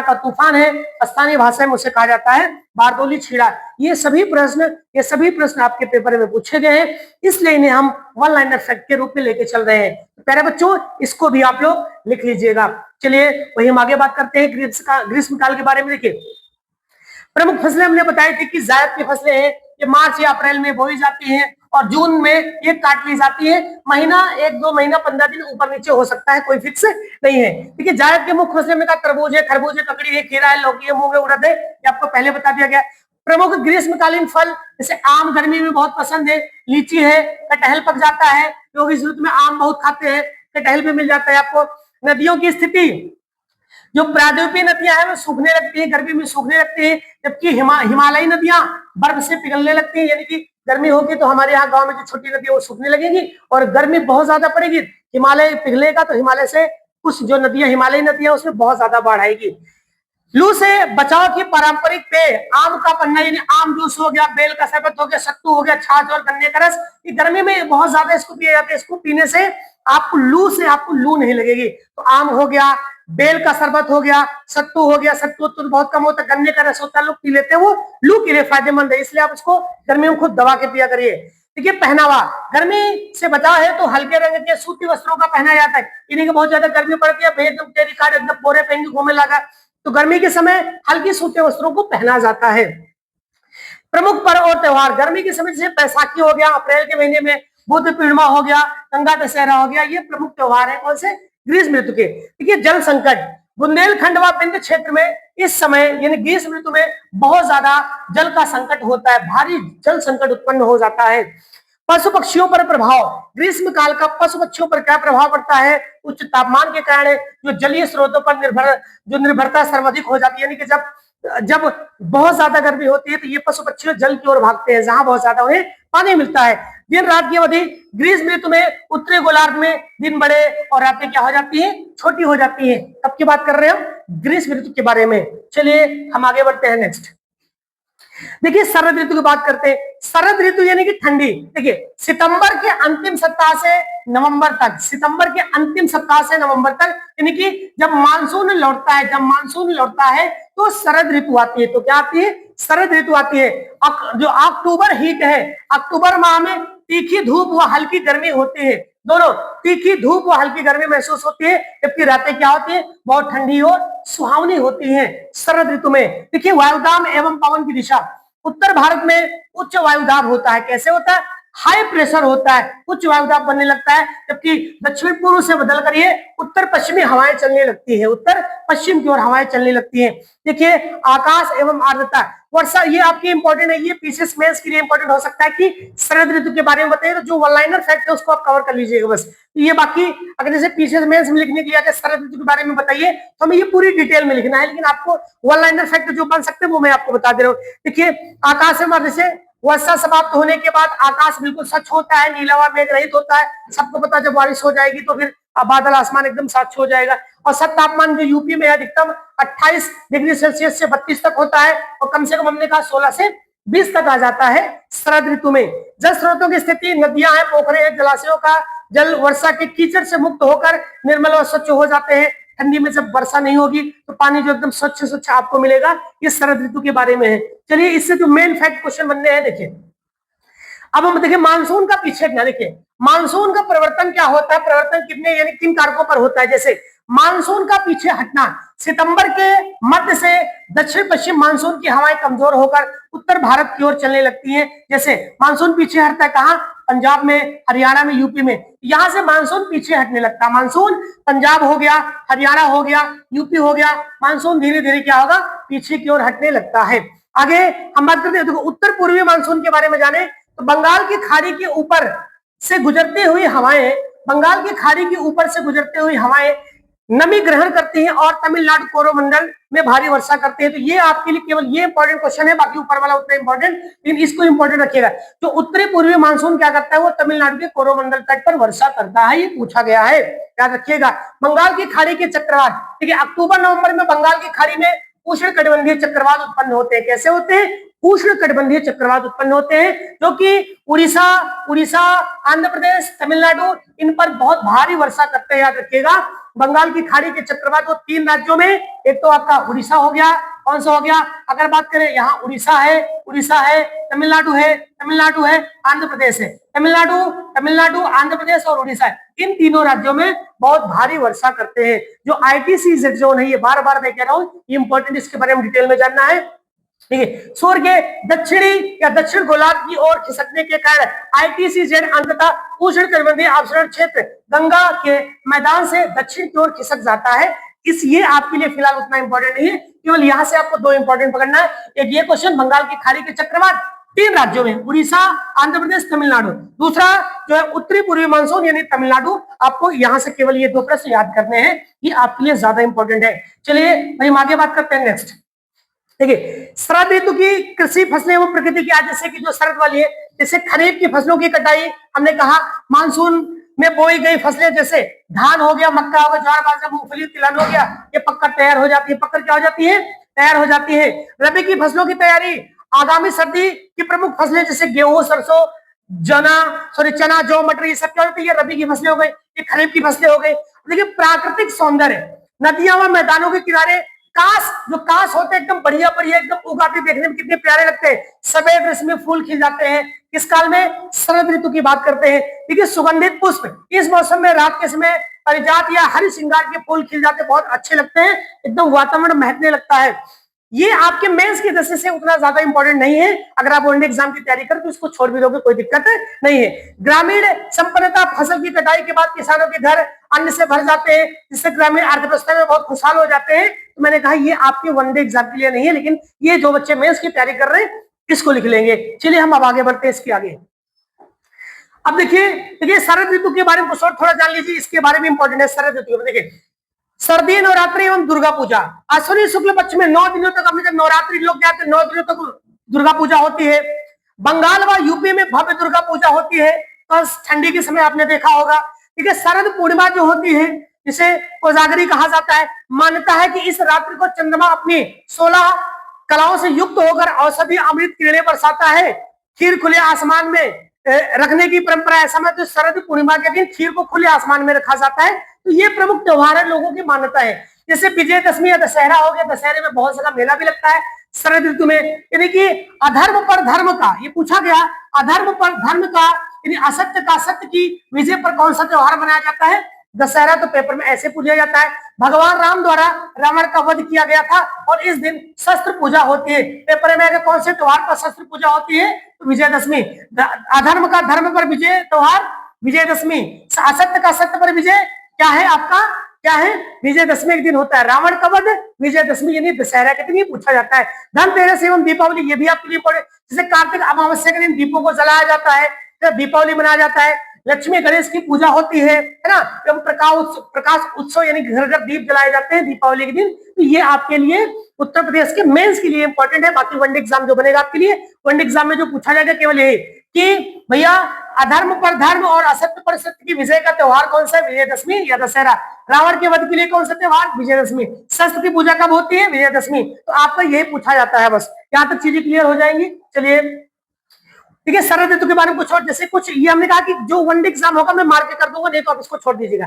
का तूफान है, स्थानीय भाषा में उसे कहा जाता है बारदोली छीड़ा। ये सभी प्रश्न आपके पेपर में पूछे गए हैं, इसलिए इन्हें हम वन लाइनर फैक्ट के रूप में लेके चल रहे हैं। प्यारे बच्चों, इसको भी आप लोग लिख लीजिएगा। चलिए वही हम आगे बात करते हैं ग्रीष्म काल के बारे में। देखिए प्रमुख फसलें हमने बताई थी कि जायद की फसलें हैं, ये मार्च या अप्रैल में बोई जाती हैं और जून में ये काट ली जाती है। महीना 1-2 महीना 15 दिन ऊपर नीचे हो सकता है, कोई फिक्स नहीं है। देखिए जायद के मुख्य फसलें में तरबूज है, खरबूज है, ककड़ी है, खीरा है, लौकी है, मूंग है, उड़द है, ये आपको पहले बता दिया गया। प्रमुख ग्रीष्मकालीन फल जैसे आम गर्मी में बहुत पसंद है, लीची है, कटहल पक जाता है, लोग इस ऋतु में आम बहुत खाते हैं, कटहल भी मिल जाता है आपको। नदियों की स्थिति, जो प्रायद्वीपीय नदियां हैं वो सूखने लगती है, गर्मी में सूखने लगती है, जबकि हिमालयी नदियां बर्फ से पिघलने लगती है। यानी कि गर्मी होगी तो हमारे यहाँ गांव में जो छोटी नदी है वो सूखने लगेगी, और गर्मी बहुत ज्यादा पड़ेगी, हिमालय पिघलेगा तो हिमालय से कुछ जो नदियां हिमालयी नदियां उसमें बहुत ज्यादा बाढ़ आएगी। लू से बचाव की पारंपरिक पेय आम का पन्ना, यानी आम जूस हो गया, बेल का शरबत हो गया, सत्तू हो गया, छाछ और गन्ने का रस, ये गर्मी में बहुत ज्यादा इसको पिया जाता है। इसको पीने से आपको लू नहीं लगेगी। तो आम हो गया, बेल का शरबत हो गया, सत्तू हो गया, सत्तू तो बहुत कम होता है, गन्ने का रस होता है, लोग पी लेते हैं, वो लू के लिए फायदेमंद है, इसलिए आप इसको गर्मी में खुद दबा के पिया करिए। देखिए पहनावा, गर्मी से बचाव है तो हल्के रंग के सूती वस्त्रों का पहना जाता है। यानी कि बहुत ज्यादा गर्मी पड़ती है, एकदम टेरिकॉट एकदम बोरे पहन के घूमने लगा, तो गर्मी के समय हल्की सूती वस्त्रों को पहना जाता है। प्रमुख पर्व और त्योहार, गर्मी के समय जैसे बैसाखी हो गया, अप्रैल के महीने में बुद्ध पूर्णिमा हो गया, गंगा दशहरा हो गया, ये प्रमुख त्योहार है कौन से? ग्रीष्म ऋतु के। देखिए जल संकट, बुंदेलखंड व बिंद क्षेत्र में इस समय यानी ग्रीष्म ऋतु में बहुत ज्यादा जल का संकट होता है, भारी जल संकट उत्पन्न हो जाता है। पशु पक्षियों पर प्रभाव, ग्रीष्म काल का पशु पक्षियों पर क्या प्रभाव पड़ता है? उच्च तापमान के कारण जो जलीय स्रोतों पर निर्भरता सर्वाधिक हो जाती है। यानी कि जब बहुत ज्यादा गर्मी होती है तो ये पशु पक्षी जल की ओर भागते हैं, जहां बहुत ज्यादा उन्हें पानी मिलता है। दिन रात की अवधि ग्रीष्म ऋतु में उत्तरी गोलार्ध में दिन बड़े और रातें क्या हो जाती है? छोटी हो जाती है। कब की बात कर रहे हैं? ग्रीष्म ऋतु के बारे में। चलिए हम आगे बढ़ते हैं नेक्स्ट। देखिए शरद ऋतु की बात करते हैं। शरद ऋतु यानी कि ठंडी, देखिए सितंबर के अंतिम सप्ताह से नवंबर तक, सितंबर के अंतिम सप्ताह से नवंबर तक, यानी कि जब मानसून लौटता है तो शरद ऋतु आती है। तो क्या आती है? शरद ऋतु आती है। जो अक्टूबर हीट है, अक्टूबर माह में तीखी धूप व हल्की गर्मी होती है, दोनों तीखी धूप व हल्की गर्मी महसूस होती है, जबकि रातें क्या होती है? बहुत ठंडी और सुहावनी होती हैं शरद ऋतु में। देखिए वायुदाब एवं पवन की दिशा, उत्तर भारत में उच्च वायुदाब होता है। कैसे होता है? हाई प्रेशर होता है, उच्च वायुदाब बनने लगता है, जबकि दक्षिण पूर्व से बदल कर ये उत्तर पश्चिमी हवाएं चलने लगती है, उत्तर पश्चिम की ओर हवाएं चलने लगती हैं। देखिए आकाश एवं आर्द्रता, वर्षा, ये आपकी इंपॉर्टेंट है, ये पीसीएस मेंस के लिए इंपॉर्टेंट हो सकता है कि शरद ऋतु के बारे में बताइए, तो जो वन लाइनर फैक्ट है उसको आप कवर कर लीजिएगा बस। ये बाकी अगर जैसे पीसीएस मेंस में लिखने के लिए शरद ऋतु के बारे में बताइए तो हमें ये पूरी डिटेल में लिखना है, लेकिन आपको वन लाइनर फैक्ट जो बन सकते हैं वो मैं आपको बता दे रहा हूँ। देखिए आकाश में जैसे वर्षा समाप्त होने के बाद आकाश बिल्कुल स्वच्छ होता है, नीला व मेघ रहित होता है। सबको पता है जब बारिश हो जाएगी तो फिर बादल आसमान एकदम स्वच्छ हो जाएगा। और सब तापमान जो यूपी में अधिकतम 28 डिग्री सेल्सियस से 32 तक होता है, और कम से कम हमने कहा 16 से 20 तक आ जाता है शरद ऋतु में। जल स्रोतों की स्थिति, नदियां हैं, पोखरे हैं, जलाशयों का जल वर्षा के कीचड़ से मुक्त होकर निर्मल और स्वच्छ हो जाते हैं। ठंडी में जब वर्षा नहीं होगी तो पानी जो एकदम स्वच्छ आपको मिलेगा, ये शरद ऋतु के बारे में है। चलिए इससे जो मेन फैक्ट क्वेश्चन बनने हैं, देखिए अब हम देखिए मानसून का पीछे हटना। देखिए मानसून का परिवर्तन क्या होता है, परिवर्तन कितने यानी किन कारकों पर होता है। जैसे मानसून का पीछे हटना, सितंबर के मध्य से दक्षिण पश्चिम मानसून की हवाएं कमजोर होकर उत्तर भारत की ओर चलने लगती हैं। जैसे मानसून पीछे हटता है कहाँ? पंजाब में, हरियाणा में, यूपी में, यहां से मानसून पीछे हटने लगता है। मानसून पंजाब हो गया, हरियाणा हो गया, यूपी हो गया, मानसून धीरे धीरे क्या होगा? पीछे की ओर हटने लगता है। आगे हम बात करते हैं, देखो उत्तर पूर्वी मानसून के बारे में जाने तो बंगाल की खाड़ी के ऊपर से गुजरती हुई हवाएं, बंगाल की खाड़ी के ऊपर से गुजरती हुई हवाएं नमी ग्रहण करती हैं और तमिलनाडु कोरोमंडल में भारी वर्षा करते हैं। तो ये आपके लिए केवल ये इंपॉर्टेंट क्वेश्चन है, बाकी ऊपर वाला उतना इंपॉर्टेंट, लेकिन इसको इंपॉर्टेंट रखिएगा। जो उत्तरी पूर्वी मानसून क्या करता है, वो तमिलनाडु के कोरोमंडल तट पर वर्षा करता है, ये पूछा गया है, याद रखिएगा। बंगाल की खाड़ी के चक्रवात, ठीक है, अक्टूबर नवंबर में बंगाल की खाड़ी में उष्ण कटिबंधीय चक्रवात उत्पन्न होते हैं। कैसे होते हैं? उष्ण कटिबंधीय चक्रवात उत्पन्न होते हैं, जो कि उड़ीसा, आंध्र प्रदेश, तमिलनाडु, इन पर बहुत भारी वर्षा करते हैं, याद रखिएगा। बंगाल की खाड़ी के चक्रवात वो 3 राज्यों में, एक तो आपका उड़ीसा हो गया, कौन सा हो गया, अगर बात करें यहाँ उड़ीसा है, तमिलनाडु है, आंध्र प्रदेश है, तमिलनाडु, आंध्र प्रदेश और उड़ीसा है, इन तीनों राज्यों में बहुत भारी वर्षा करते हैं। जो ITC जोन है, ये बार बार मैं कह रहा हूँ, ये इंपॉर्टेंट, इसके बारे में डिटेल में जानना है, ठीक है। सूर्य के दक्षिणी या दक्षिण गोलार्ध की ओर खिसकने के कारण ITC अंततः उष्ण कटिबंधीय आवर्षण क्षेत्र गंगा के मैदान से दक्षिण की ओर खिसक जाता है। ये आपके लिए फिलहाल उतना इंपॉर्टेंट नहीं है, केवल यहां से आपको 2 इंपॉर्टेंट पकड़ना है। एक ये क्वेश्चन, बंगाल की खाड़ी के चक्रवात 3 राज्यों में, उड़ीसा, आंध्र प्रदेश, तमिलनाडु। दूसरा जो है उत्तरी पूर्वी मानसून यानी तमिलनाडु, आपको यहां से केवल ये 2 प्रश्न याद करने हैं, ये आपके लिए ज्यादा इंपॉर्टेंट है। चलिए हम आगे बात करते हैं नेक्स्ट, ठीक है। शरद ऋतु की कृषि फसलें एवं प्रकृति की, आज जैसे कि जो शरद वाली है, जैसे खरीफ की फसलों की कटाई हमने कहा, मानसून में बोई गई फसलें जैसे धान हो गया, मक्का हो गया, ज्वार बाजरा मूंगफली तिलहन हो गया, ये पककर तैयार हो जाती है, पककर क्या हो जाती है, तैयार हो जाती है। रबी की फसलों की तैयारी, आगामी सर्दी की प्रमुख फसलें जैसे गेहूं, सरसों, चना, जौ, मटर, ये सब क्या होती है, रबी की फसलें हो गई, ये खरीफ की फसलें हो गई। देखिए प्राकृतिक सौंदर्य, नदियां व मैदानों के किनारे कास होते हैं, एकदम बढ़िया एकदम उगाते, देखने में कितने प्यारे लगते हैं, सफेद रेशमी फूल खिल जाते हैं। किस काल में? शरद ऋतु की बात करते हैं। देखिए सुगंधित पुष्प, इस मौसम में रात के समय परिजात या हरि श्रृंगार के फूल खिल जाते, बहुत अच्छे लगते हैं, एकदम वातावरण महकने लगता है। ये आपके मेंस की दृष्टि से उतना ज्यादा इंपॉर्टेंट नहीं है, अगर आप वनडे एग्जाम की तैयारी करें तो इसको छोड़ भी दोगे, कोई दिक्कत नहीं है। ग्रामीण संपन्नता, फसल की कटाई के बाद किसानों के घर अन्न से भर जाते हैं, जिससे ग्रामीण अर्थव्यवस्था में बहुत खुशहाल हो जाते हैं। तो मैंने कहा ये आपके वनडे एग्जाम के लिए नहीं है, लेकिन ये जो बच्चे मेंस की तैयारी कर रहे हैं इसको लिख लेंगे। चलिए हम अब आगे बढ़ते हैं इसके आगे। अब देखिए शरद ऋतु के बारे में कुछ और थोड़ा जान लीजिए, इसके बारे में इंपॉर्टेंट है शरद ऋतु में। देखिए सर्दी, नवरात्रि एवं दुर्गा पूजा, अश्विनी शुक्ल पक्ष में 9 दिनों तक, हमने नवरात्रि लोग क्या कहते हैं, 9 दिनों तक दुर्गा पूजा होती है। बंगाल व यूपी में भव्य दुर्गा पूजा होती है, तो ठंडी के समय आपने देखा होगा। ठीक है, शरद पूर्णिमा जो होती है, जिसे कोजागरी कहा जाता है, मान्यता है कि इस रात्रि को चंद्रमा अपनी 16 कलाओं से युक्त होकर औषधि अमृत किरणें बरसाता है। खीर खुले आसमान में रखने की परंपरा है। समय तो शरद पूर्णिमा के दिन खीर को खुले आसमान में रखा जाता है, तो ये प्रमुख त्योहार है, लोगों की मान्यता है। जैसे विजयदशमी या दशहरा हो गया, दशहरे में बहुत सारा मेला भी लगता है शरद ऋतु में। यानी कि अधर्म पर धर्म का, ये पूछा गया, अधर्म पर धर्म का यानी असत्य का सत्य की विजय पर कौन सा त्योहार मनाया जाता है? दशहरा। तो पेपर में ऐसे पूछा जाता है, भगवान राम द्वारा रावण का वध किया गया था और इस दिन शस्त्र पूजा होती है। पेपर में अगर कौन से त्योहार पर शस्त्र पूजा होती है, तो विजयदशमी। अधर्म का धर्म पर विजय त्योहार विजयदशमी, असत्य का सत्य पर विजय क्या है आपका, क्या है? विजयदशमी के दिन होता है रावण का वध, विजयदशमी यानी दशहरा के दिन ये पूछा जाता है। धनतेरस एवं दीपावली, ये भी आपके लिए पढ़े, जैसे कार्तिक अमावस्या के दिन दीपों को जलाया जाता है, दीपावली मनाया जाता है। लक्ष्मी गणेश की पूजा होती है ना, एवं प्रकाश उत्सव यानी घर घर दीप जलाए जाते हैं दीपावली के दिन। तो ये आपके लिए उत्तर प्रदेश के मेंस के लिए इंपॉर्टेंट है। बाकी वनडे एग्जाम जो बनेगा आपके लिए, वनडे एग्जाम में जो पूछा जाएगा केवल ये कि भैया अधर्म पर धर्म और असत्य पर सत्य की विजय का त्योहार कौन सा है? विजयदशमी या दशहरा। रावण के वध के लिए कौन सा त्योहार? विजयदशमी। शस्त्र की पूजा कब होती है? विजयदशमी। तो आपका यही पूछा जाता है, बस यहाँ तक चीजें क्लियर हो जाएंगी। चलिए ठीक है, शरद ऋतु के बारे में कुछ और, जैसे कुछ ये हमने कहा कि जो वनडे एग्जाम होगा मैं मार्क कर दूंगा, नहीं तो आप इसको छोड़ दीजिएगा।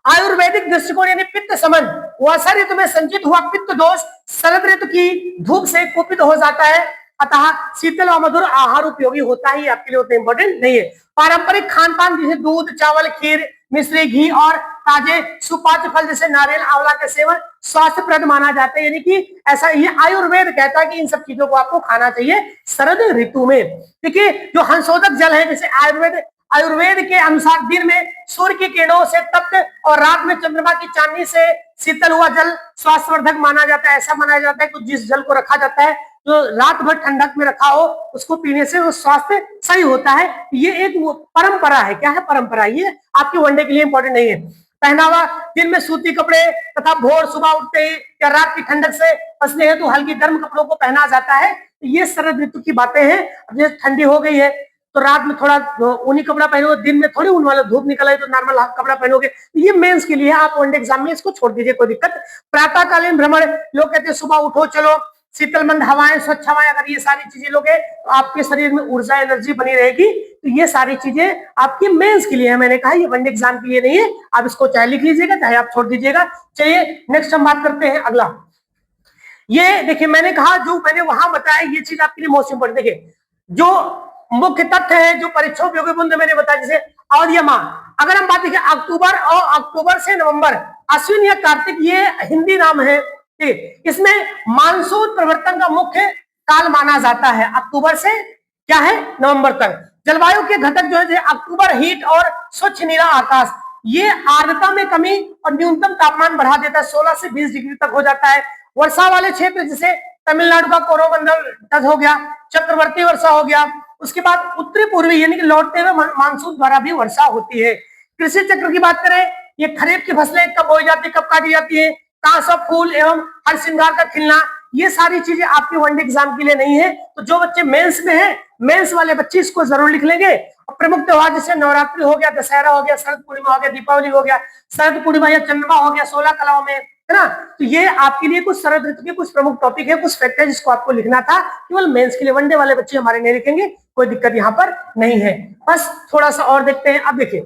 आयुर्वेदिक दृष्टिकोण यानी पित्त समन, वर्षा ऋतु में संचित हुआ पित्त दोष शरद ऋतु की धूप से कुपित हो जाता है, अतः शीतल और मधुर आहार उपयोगी होता है। आपके लिए उतना इंपॉर्टेंट नहीं है। पारंपरिक खान पान जैसे दूध, चावल, खीर, मिश्री, घी और ताजे सुपाच्य फल जैसे नारियल, आंवला के सेवन स्वास्थ्यप्रद माना जाता है। यानी कि ऐसा ये आयुर्वेद कहता है कि इन सब चीजों को आपको खाना चाहिए शरद ऋतु में। देखिए जो हंसोदक जल है, जैसे आयुर्वेद के अनुसार दिन में सूर्य की किरणों से तप्त और रात में चंद्रमा की चांदनी से शीतल हुआ जल स्वास्थ्यवर्धक माना जाता है। ऐसा माना जाता है कि जिस जल को रखा जाता है, जो रात भर ठंडक में रखा हो, उसको पीने से वो स्वास्थ्य सही होता है। ये एक परंपरा है। क्या है? परंपरा। ये आपके वनडे के लिए इंपॉर्टेंट नहीं है। पहनावा, दिन में सूती कपड़े तथा भोर सुबह उठते ही या रात की ठंडक से बचने हेतु हल्की गर्म कपड़ों को पहना जाता है। ये शरद ऋतु की बातें हैं। अब जैसे ठंडी हो गई है तो रात में थोड़ा ऊनी कपड़ा पहनोगे, दिन में थोड़ी ऊन वाला धूप निकल है तो नॉर्मल कपड़ा पहनोगे। ये मेंस के लिए आप वनडे एग्जाम में इसको छोड़ दीजिए, कोई दिक्कत। प्रातःकालीन भ्रमण, लोग कहते हैं सुबह उठो चलो, शीतल मंद हवाएं, स्वच्छ हवाएं, अगर ये सारी चीजें लोगे तो आपके शरीर में ऊर्जा एनर्जी बनी रहेगी। तो ये सारी चीजें आपकी मेंस के लिए है। मैंने कहा ये वनडे एग्जाम के लिए नहीं है, आप इसको चाहे लिख लीजिएगा चाहे आप छोड़ दीजिएगा। चलिए नेक्स्ट हम बात करते हैं अगला। ये देखिए मैंने कहा जो मैंने वहां बताया ये चीज आपके लिए मोस्ट इंपोर्टेंट। देखिए जो मुख्य तथ्य है जो परीक्षा उपयोगी बुंद मैंने बताया, जैसे अवधि माह, अगर हम बात देखिए अक्टूबर और अक्टूबर से नवंबर, अश्विन या कार्तिक ये हिंदी नाम है। इसमें मानसून परिवर्तन का मुख्य काल माना जाता है अक्टूबर से क्या है नवंबर तक। जलवायु के घटक जो है अक्टूबर हीट और स्वच्छ नीला आकाश, ये आर्द्रता में कमी और न्यूनतम तापमान बढ़ा देता है, 16 से 20 डिग्री तक हो जाता है। वर्षा वाले क्षेत्र जैसे तमिलनाडु का कोरोमंडल टच हो गया, चक्रवर्ती वर्षा हो गया। उसके बाद उत्तरी पूर्वी यानी कि लौटते हुए मानसून द्वारा भी वर्षा होती है। कृषि चक्र की बात करें, ये खरीफ की फसलें कब बोई जाती है, कब काटी जाती है, कहाँ सब फूल एवं हर श्रृंगार का खिलना, ये सारी चीजें आपके वनडे एग्जाम के लिए नहीं है। तो जो बच्चे मेंस में हैं, मेंस वाले बच्चे इसको जरूर लिख लेंगे। और प्रमुख त्योहार जैसे नवरात्रि हो गया, दशहरा हो गया, शरद पूर्णिमा हो गया, दीपावली हो गया, शरद पूर्णिमा या चंद्रमा हो गया 16 कलाओं में, है ना। तो ये आपके लिए कुछ शरद ऋतु के कुछ प्रमुख टॉपिक है, कुछ फैक्ट है जिसको आपको लिखना था। केवल मेंस के लिए, वनडे वाले बच्चे हमारे नहीं लिखेंगे, कोई दिक्कत यहाँ पर नहीं है। बस थोड़ा सा और देखते हैं। अब देखिए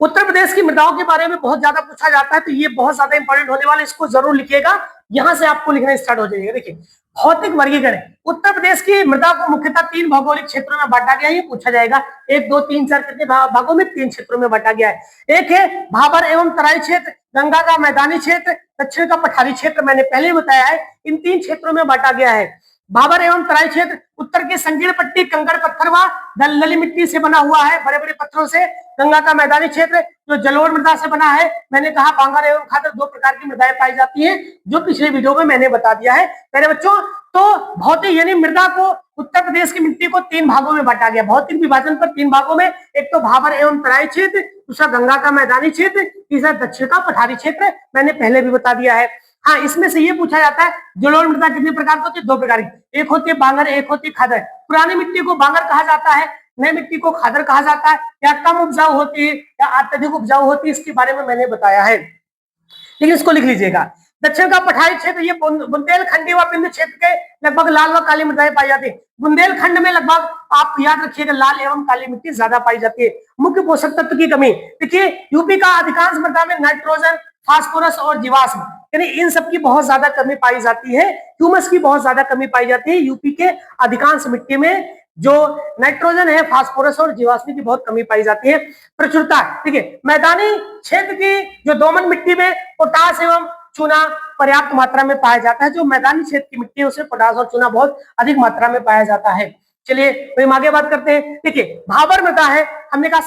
उत्तर प्रदेश की मृदाओं के बारे में बहुत ज्यादा पूछा जाता है, तो ये बहुत ज्यादा इंपॉर्टेंट होने वाला है, इसको जरूर लिखिएगा। यहां से आपको लिखना स्टार्ट हो जाएगा। देखिए भौतिक वर्गीकरण, उत्तर प्रदेश की मृदा को मुख्यतः 3 भौगोलिक क्षेत्रों में बांटा गया है। ये पूछा जाएगा 1 2 3 4 कितने भागों में, 3 क्षेत्रों में बांटा गया है। एक है भाबर एवं तराई क्षेत्र, गंगा का मैदानी क्षेत्र, दक्षिण का पठारी क्षेत्र, मैंने पहले ही बताया है। इन 3 क्षेत्रों में बांटा गया है। भाबर एवं तराई क्षेत्र उत्तर की संकीर्ण पट्टी कंकड़ पत्थर व दलदली मिट्टी से बना हुआ है, बड़े बड़े पत्थरों से। गंगा का मैदानी क्षेत्र जो जलोढ़ मृदा से बना है। मैंने कहा बांगर एवं खादर 2 प्रकार की मृदाएं पाई जाती हैं, जो पिछले वीडियो में मैंने बता दिया है मेरे बच्चों। तो भौतिक यानी मृदा को उत्तर प्रदेश की मिट्टी को 3 भागों में बांटा गया, भौतिक विभाजन पर 3 भागों में। एक तो भाबर एवं तराई क्षेत्र, दूसरा गंगा का मैदानी क्षेत्र, तीसरा दक्षिण का पठारी क्षेत्र, मैंने पहले भी बता दिया है। हाँ, इसमें से ये पूछा जाता है जलोढ़ मृदा कितने प्रकार की होती है, 2 प्रकार की, एक होती है बांगर, एक होती है खादर। पुरानी मिट्टी को बांगर कहा जाता है, नई मिट्टी को खादर कहा जाता है। या कम उपजाऊ होती है या अत्यधिक उपजाऊ होती है, इसके बारे में मैंने बताया है, लेकिन इसको लिख लीजिएगा। दक्षिण का पठारी क्षेत्र ये बुंदेलखंडी व बिंदु क्षेत्र के लगभग लाल व काली मृदाएं पाई जाती है। बुंदेलखंड में लगभग आप याद रखिएगा लाल एवं काली मिट्टी ज्यादा पाई जाती है। मुख्य पोषक तत्व की कमी, देखिए यूपी का अधिकांश मृदा में नाइट्रोजन, फास्फोरस और जीवाश्म यानी इन सब की बहुत ज्यादा कमी पाई जाती है। ह्यूमस की बहुत ज्यादा कमी पाई जाती है यूपी के अधिकांश मिट्टी में। जो नाइट्रोजन है, फास्फोरस और जीवाश्म की बहुत कमी पाई जाती है। प्रचुरता, ठीक है, मैदानी क्षेत्र की जो दोमट मिट्टी में पोटास एवं चूना पर्याप्त मात्रा में पाया जाता है। जो मैदानी क्षेत्र की मिट्टी है उसमें पोटास और चूना बहुत अधिक मात्रा में पाया जाता है। चलिए तो हम आगे बात करते हैं। देखिए भाबर मृदा है, हमने कहा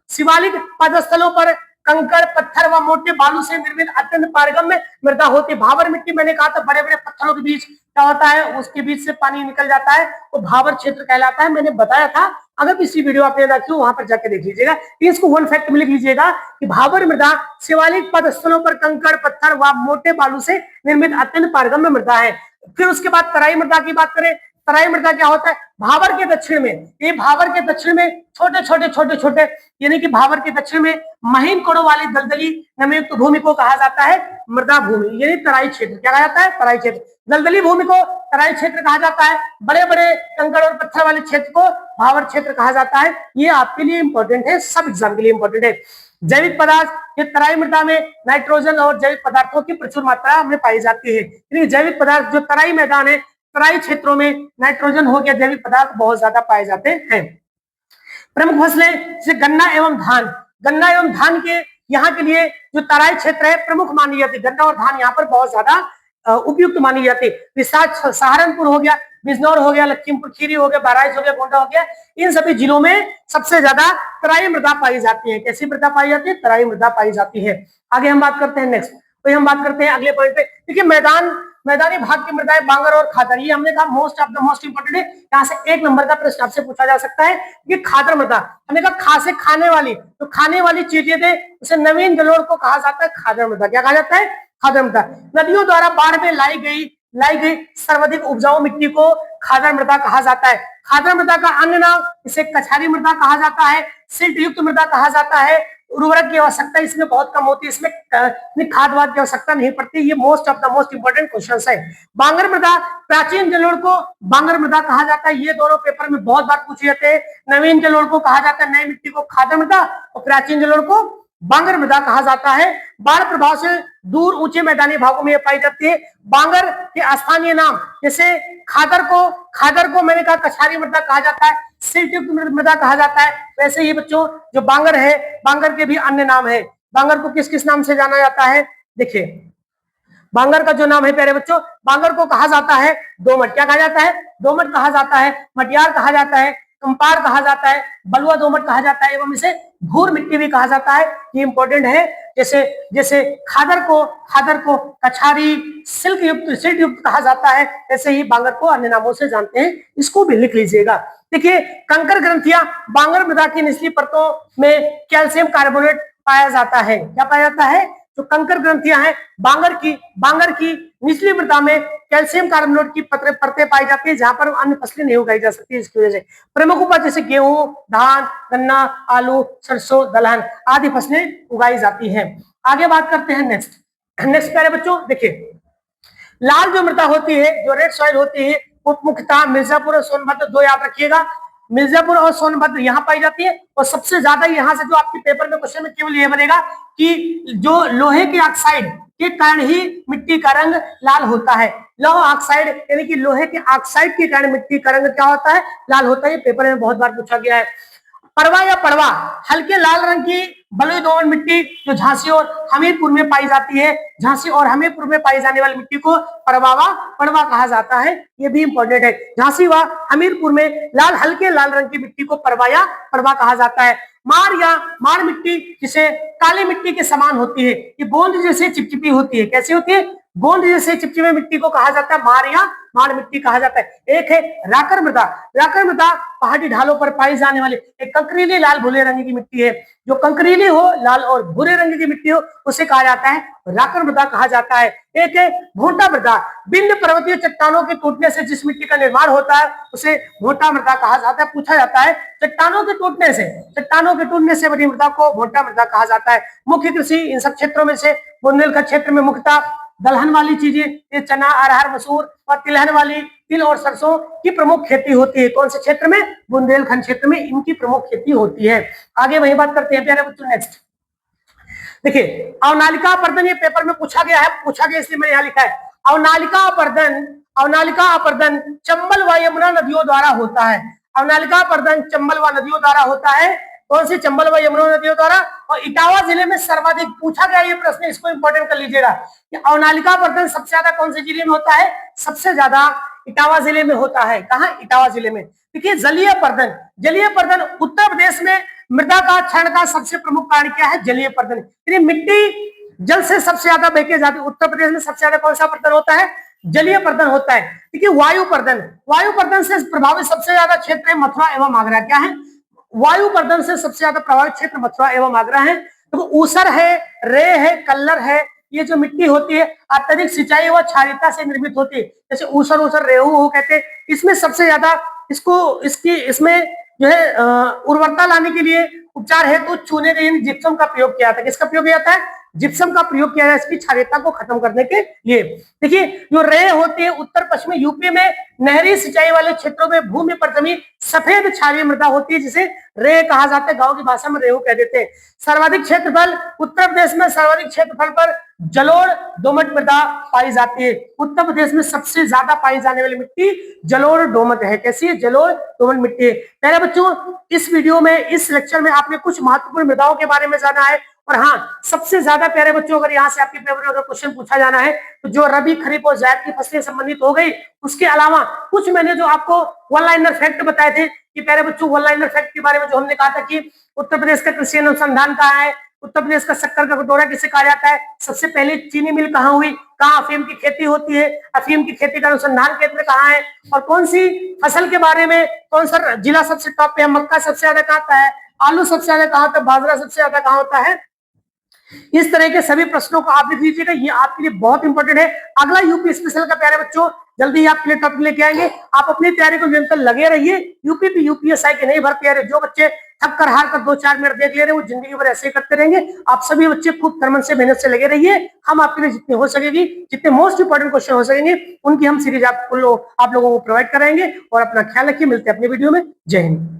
शिवालिक पदस्थलों पर कंकड़ पत्थर व मोटे बालू से निर्मित अत्यंत पारगम्य मृदा होती है। भाबर मिट्टी मैंने कहा था बड़े बड़े पत्थरों के बीच क्या होता है, उसके बीच से पानी निकल जाता है, वो भाबर क्षेत्र कहलाता है। मैंने बताया था, अगर पिछली वीडियो आपने देखी हो वहां पर जाके देख लीजिएगा। इसको 1 फैक्ट में लिख लीजिएगा कि भाबर मृदा शिवालिक पदस्थलों पर कंकड़ पत्थर व मोटे बालू से निर्मित अत्यंत पारगम्य मृदा है। फिर उसके बाद तराई मृदा की बात करें, तराई मृदा क्या होता है, भाबर के दक्षिण में, ये भाबर के दक्षिण में छोटे छोटे यानी कि भाबर के दक्षिण में महीन कोड़ों वाली दलदली नमीयुक्त भूमि को कहा जाता है मृदा भूमि, यानी तराई क्षेत्र। क्या कहा जाता है, तराई क्षेत्र। दलदली भूमि को तराई क्षेत्र कहा जाता है, बड़े बड़े कंकड़ और पत्थर वाले क्षेत्र को भाबर क्षेत्र कहा जाता है। ये आपके लिए इंपॉर्टेंट है, सब एग्जाम के लिए इंपॉर्टेंट है। जैविक पदार्थ, ये तराई मृदा में नाइट्रोजन और जैविक पदार्थों की प्रचुर मात्रा में पाई जाती है। जैविक पदार्थ जो तराई मैदान है, तराई क्षेत्रों में नाइट्रोजन हो गया, जैविक पदार्थ बहुत ज्यादा पाए जाते हैं। प्रमुख फसलें जैसे गन्ना एवं धान के यहाँ के लिए जो तराई क्षेत्र है प्रमुख मानी जाती है। गन्ना और धान यहाँ पर बहुत ज्यादा उपयुक्त मानी जाती है। सहारनपुर हो गया, बिजनौर हो गया, लखीमपुर खीरी हो गया, बहराइच हो गया, गोंडा हो गया, इन सभी जिलों में सबसे ज्यादा तराई मृदा पाई जाती है। कैसी मृदा पाई जाती है, तराई मृदा पाई जाती है। आगे हम बात करते हैं नेक्स्ट, तो हम बात करते हैं अगले पॉइंट पे। देखिए मैदान मैदानी भाग की मृदाएं बांगर और खादर, ये हमने कहा most of the most important है। यहाँ से 1 नंबर का प्रश्न आपसे पूछा जा सकता है। ये खादर मृदा, हमने कहा खा से खाने वाली, तो खाने वाली चीजें थे, उसे नवीन जलोढ़ को कहा जाता है खादर मृदा। क्या कहा जाता है? खादर मृदा। नदियों द्वारा बाढ़ में लाई गई सर्वाधिक उपजाऊ मिट्टी को खादर मृदा कहा जाता है। खादर मृदा का अन्य नाम इसे कछारी मृदा कहा जाता है, सिल्ट युक्त मृदा कहा जाता है। उर्वरक की आवश्यकता इसमें बहुत कम होती है, इसमें खाद वाद की आवश्यकता नहीं पड़ती। ये most of the most important question है। बांगर मृदा, प्राचीन जलोढ़ को बांगर मृदा कहा जाता है, ये दोनों पेपर में बहुत बार पूछे जाते हैं। नवीन जलोढ़ को कहा जाता है, नई मिट्टी को खादर मृदा, और प्राचीन जलोढ़ को बांगर मृदा कहा जाता है। बाढ़ प्रभाव से दूर ऊंचे मैदानी भागों में पाई जाती है। बांगर के स्थानीय नाम, जैसे खादर को मैंने कहा कछारी मृदा कहा जाता है, सिल्ट युक्त मृदा कहा जाता है। वैसे ही बच्चों जो बांगर है, बांगर के भी अन्य नाम है। बांगर को किस किस नाम से जाना जाता है? देखिए, बांगर का जो नाम है प्यारे बच्चों, बांगर को कहा जाता है दोमट। क्या कहा जाता है? दोमट कहा जाता है, मटियार कहा जाता है, कंपार कहा जाता है, बलुआ दोमट कहा जाता है, एवं इसे भूर मिट्टी भी कहा जाता है। ये इंपॉर्टेंट है। जैसे खादर को कछारी, सिल्ट युक्त कहा जाता है, ऐसे ही बांगर को अन्य नामों से जानते हैं। इसको भी लिख लीजिएगा। देखिए, कंकर ग्रंथियां, बांगर मृदा की निचली परतों में कैल्शियम कार्बोनेट पाया जाता है। क्या पाया जाता है? जो कंकर ग्रंथियां हैं बांगर की निचली मृदा में कैल्शियम कार्बोनेट की परतें पाई जाती है, जहां पर अन्य फसलें नहीं उगाई जा सकती। इसकी वजह से प्रमुख उपज जैसे गेहूं, धान, गन्ना, आलू, सरसों, दलहन आदि फसलें उगाई जाती हैं। आगे बात करते हैं नेक्स्ट प्यारे बच्चों। देखिए, लाल जो मृदा होती है, जो रेड सॉइल होती है, वो मुख्यतः मिर्जापुर और सोनभद्र, दो याद रखिएगा, मिर्जापुर और सोनभद्र यहाँ पाई जाती है। और सबसे ज्यादा यहाँ से जो आपके पेपर में क्वेश्चन में केवल ये बनेगा कि जो लोहे के ऑक्साइड के कारण ही मिट्टी का रंग लाल होता है। लौह ऑक्साइड यानी कि लोहे के ऑक्साइड के कारण मिट्टी का रंग क्या होता है? लाल होता है। ये पेपर में बहुत बार पूछा गया है। परवा या पड़वा, हल्के लाल रंग की बलुई दोमट मिट्टी जो झांसी और हमीरपुर में पाई जाती है, झांसी और हमीरपुर में पाई जाने वाली मिट्टी को पड़वा कहा जाता है। ये भी इंपॉर्टेंट है। झांसी व हमीरपुर में हल्के लाल रंग की मिट्टी को पड़वा कहा जाता है। मार मिट्टी जिसे काली मिट्टी के समान होती है, ये गोंद जैसे चिपचिपी होती है। कैसी होती है? गोंद जैसे चिपचिपी मिट्टी को कहा जाता है मार मिट्टी कहा जाता है। एक है राकर मृदा पहाड़ी ढालों पर पाई जाने वाली एक कंकरीली लाल भूरे रंग की मिट्टी है। जो कंकरीली हो, लाल और भूरे रंग की मिट्टी हो, उसे कहा जाता है राकर मृदा कहा जाता है। एक है भोंटा मृदा, विंध्य पर्वतीय चट्टानों के टूटने से जिस मिट्टी का निर्माण होता है उसे भोंटा मृदा कहा जाता है। पूछा जाता है चट्टानों के टूटने से बनी मृदा को भोंटा मृदा कहा जाता है। मुख्य कृषि इन सब क्षेत्रों में से बुंदेलखंड क्षेत्र में मुख्यतः दलहन वाली चीजें, ये चना, अरहर, मसूर और तिलहन वाली तिल और सरसों की प्रमुख खेती होती है। कौन से क्षेत्र में? बुंदेलखंड क्षेत्र में इनकी प्रमुख खेती होती है। आगे वही बात करते हैं प्यारे बच्चों। नेक्स्ट देखिए, अवनालिका अपर्दन, ये पेपर में पूछा गया इसलिए मैंने यहाँ लिखा है। अवनालिका अपर्दन चंबल व यमुना नदियों द्वारा होता है। अवनालिका अपर्दन चंबल व नदियों द्वारा होता है। कौन सी? चंबल व यमुना नदियों द्वारा। और इटावा जिले में सर्वाधिक पूछा गया ये प्रश्न, इसको इंपॉर्टेंट कर लीजिएगा कि अवनालिका अपर्दन सबसे ज्यादा कौन से जिले में होता है? सबसे ज्यादा इटावा जिले में होता है। कहाँ? इटावा जिले में। देखिए, जलीय पर्दन उत्तर प्रदेश में मृदा का क्षरण का सबसे प्रमुख कारण क्या है? जलीय पर्दन। मिट्टी जल से सबसे ज्यादा बहके जाती है। उत्तर प्रदेश में सबसे ज्यादा कौन सा पर्दन होता है? जलीय पर्दन होता है। देखिए, वायु पर्दन से प्रभावित सबसे ज्यादा क्षेत्र है मथुरा एवं आगरा। क्या है? वायु पर्दन से सबसे ज्यादा प्रभावित क्षेत्र मथुरा एवं आगरा है। तो ऊसर है, रे है, कल्लर है, ये जो मिट्टी होती है अत्यधिक सिंचाई व क्षारीयता से निर्मित होती है। जैसे ऊसर रेहू हो कहते हैं। इसमें सबसे ज्यादा इसमें जो है उर्वरता लाने के लिए उपचार हेतु चूने रहित जिप्सम का प्रयोग किया जाता है। किसका प्रयोग किया जाता है? जिप्सम का प्रयोग किया जाता है, इसकी क्षारीयता को खत्म करने के लिए। देखिए, जो रेह होती है उत्तर पश्चिमी यूपी में नहरी सिंचाई वाले क्षेत्रों में भूमि पर जमी सफेद क्षारीय मृदा होती है, जिसे रेह कहा जाता है। गांव की भाषा में रेहू कह देते हैं। सर्वाधिक क्षेत्रफल उत्तर प्रदेश में सर्वाधिक क्षेत्रफल पर जलोढ़ दोमट मृदा पाई जाती है। उत्तर प्रदेश में सबसे ज्यादा पाई जाने वाली मिट्टी जलोढ़ दोमट है। कैसी है? जलोढ़ दोमट मिट्टी है। प्यारे बच्चों, इस वीडियो में, इस लेक्चर में आपने कुछ महत्वपूर्ण मृदाओं के बारे में जाना है। और हाँ, सबसे ज्यादा प्यारे बच्चों, अगर यहाँ से आपके पेपर में अगर क्वेश्चन पूछा जाना है तो जो रबी, खरीफ और जायद की फसलें संबंधित हो गई, उसके अलावा कुछ मैंने जो आपको वन लाइनर फैक्ट बताए थे कि प्यारे बच्चों वन लाइनर फैक्ट के बारे में जो हमने कहा था कि उत्तर प्रदेश का कृषि अनुसंधान कहाँ है, उत्तर प्रदेश का शक्कर का कटोरा किसे कहा जाता है? सबसे पहले चीनी मिल कहाँ हुई? कहाँ अफीम की खेती होती है? अफीम की खेती का अनुसंधान केंद्र कहाँ है? और कौन सी फसल के बारे में, कौन सा जिला सबसे टॉप पे है? मक्का सबसे ज्यादा कहाँ आता है? आलू सबसे ज्यादा कहाँ होता है? बाजरा सबसे ज्यादा कहाँ होता है? इस तरह के सभी प्रश्नों को आप लिख लीजिएगा, ये आपके लिए बहुत इंपॉर्टेंट है। अगला यूपी स्पेशल का प्यारे बच्चों जल्दी ही आपके लिए टॉपिक लेके आएंगे। आप अपनी तैयारी को निरंतर लगे रहिए। यूपीपी यूपीएसआई के नहीं भर्ती आ रहे, जो बच्चे थक कर हार कर 2-4 मिनट देख ले रहे हैं वो जिंदगी भर ऐसे ही करते रहेंगे। आप सभी बच्चे खूब कर्मन से मेहनत से लगे रहिए। हम आपके लिए जितने हो सकेगी, जितने मोस्ट इंपॉर्टेंट क्वेश्चन हो सकेंगे उनकी हम सीरीज आप लोगों को प्रोवाइड कराएंगे। और अपना ख्याल रखिए, मिलते हैं अपनी वीडियो में। जय हिंद।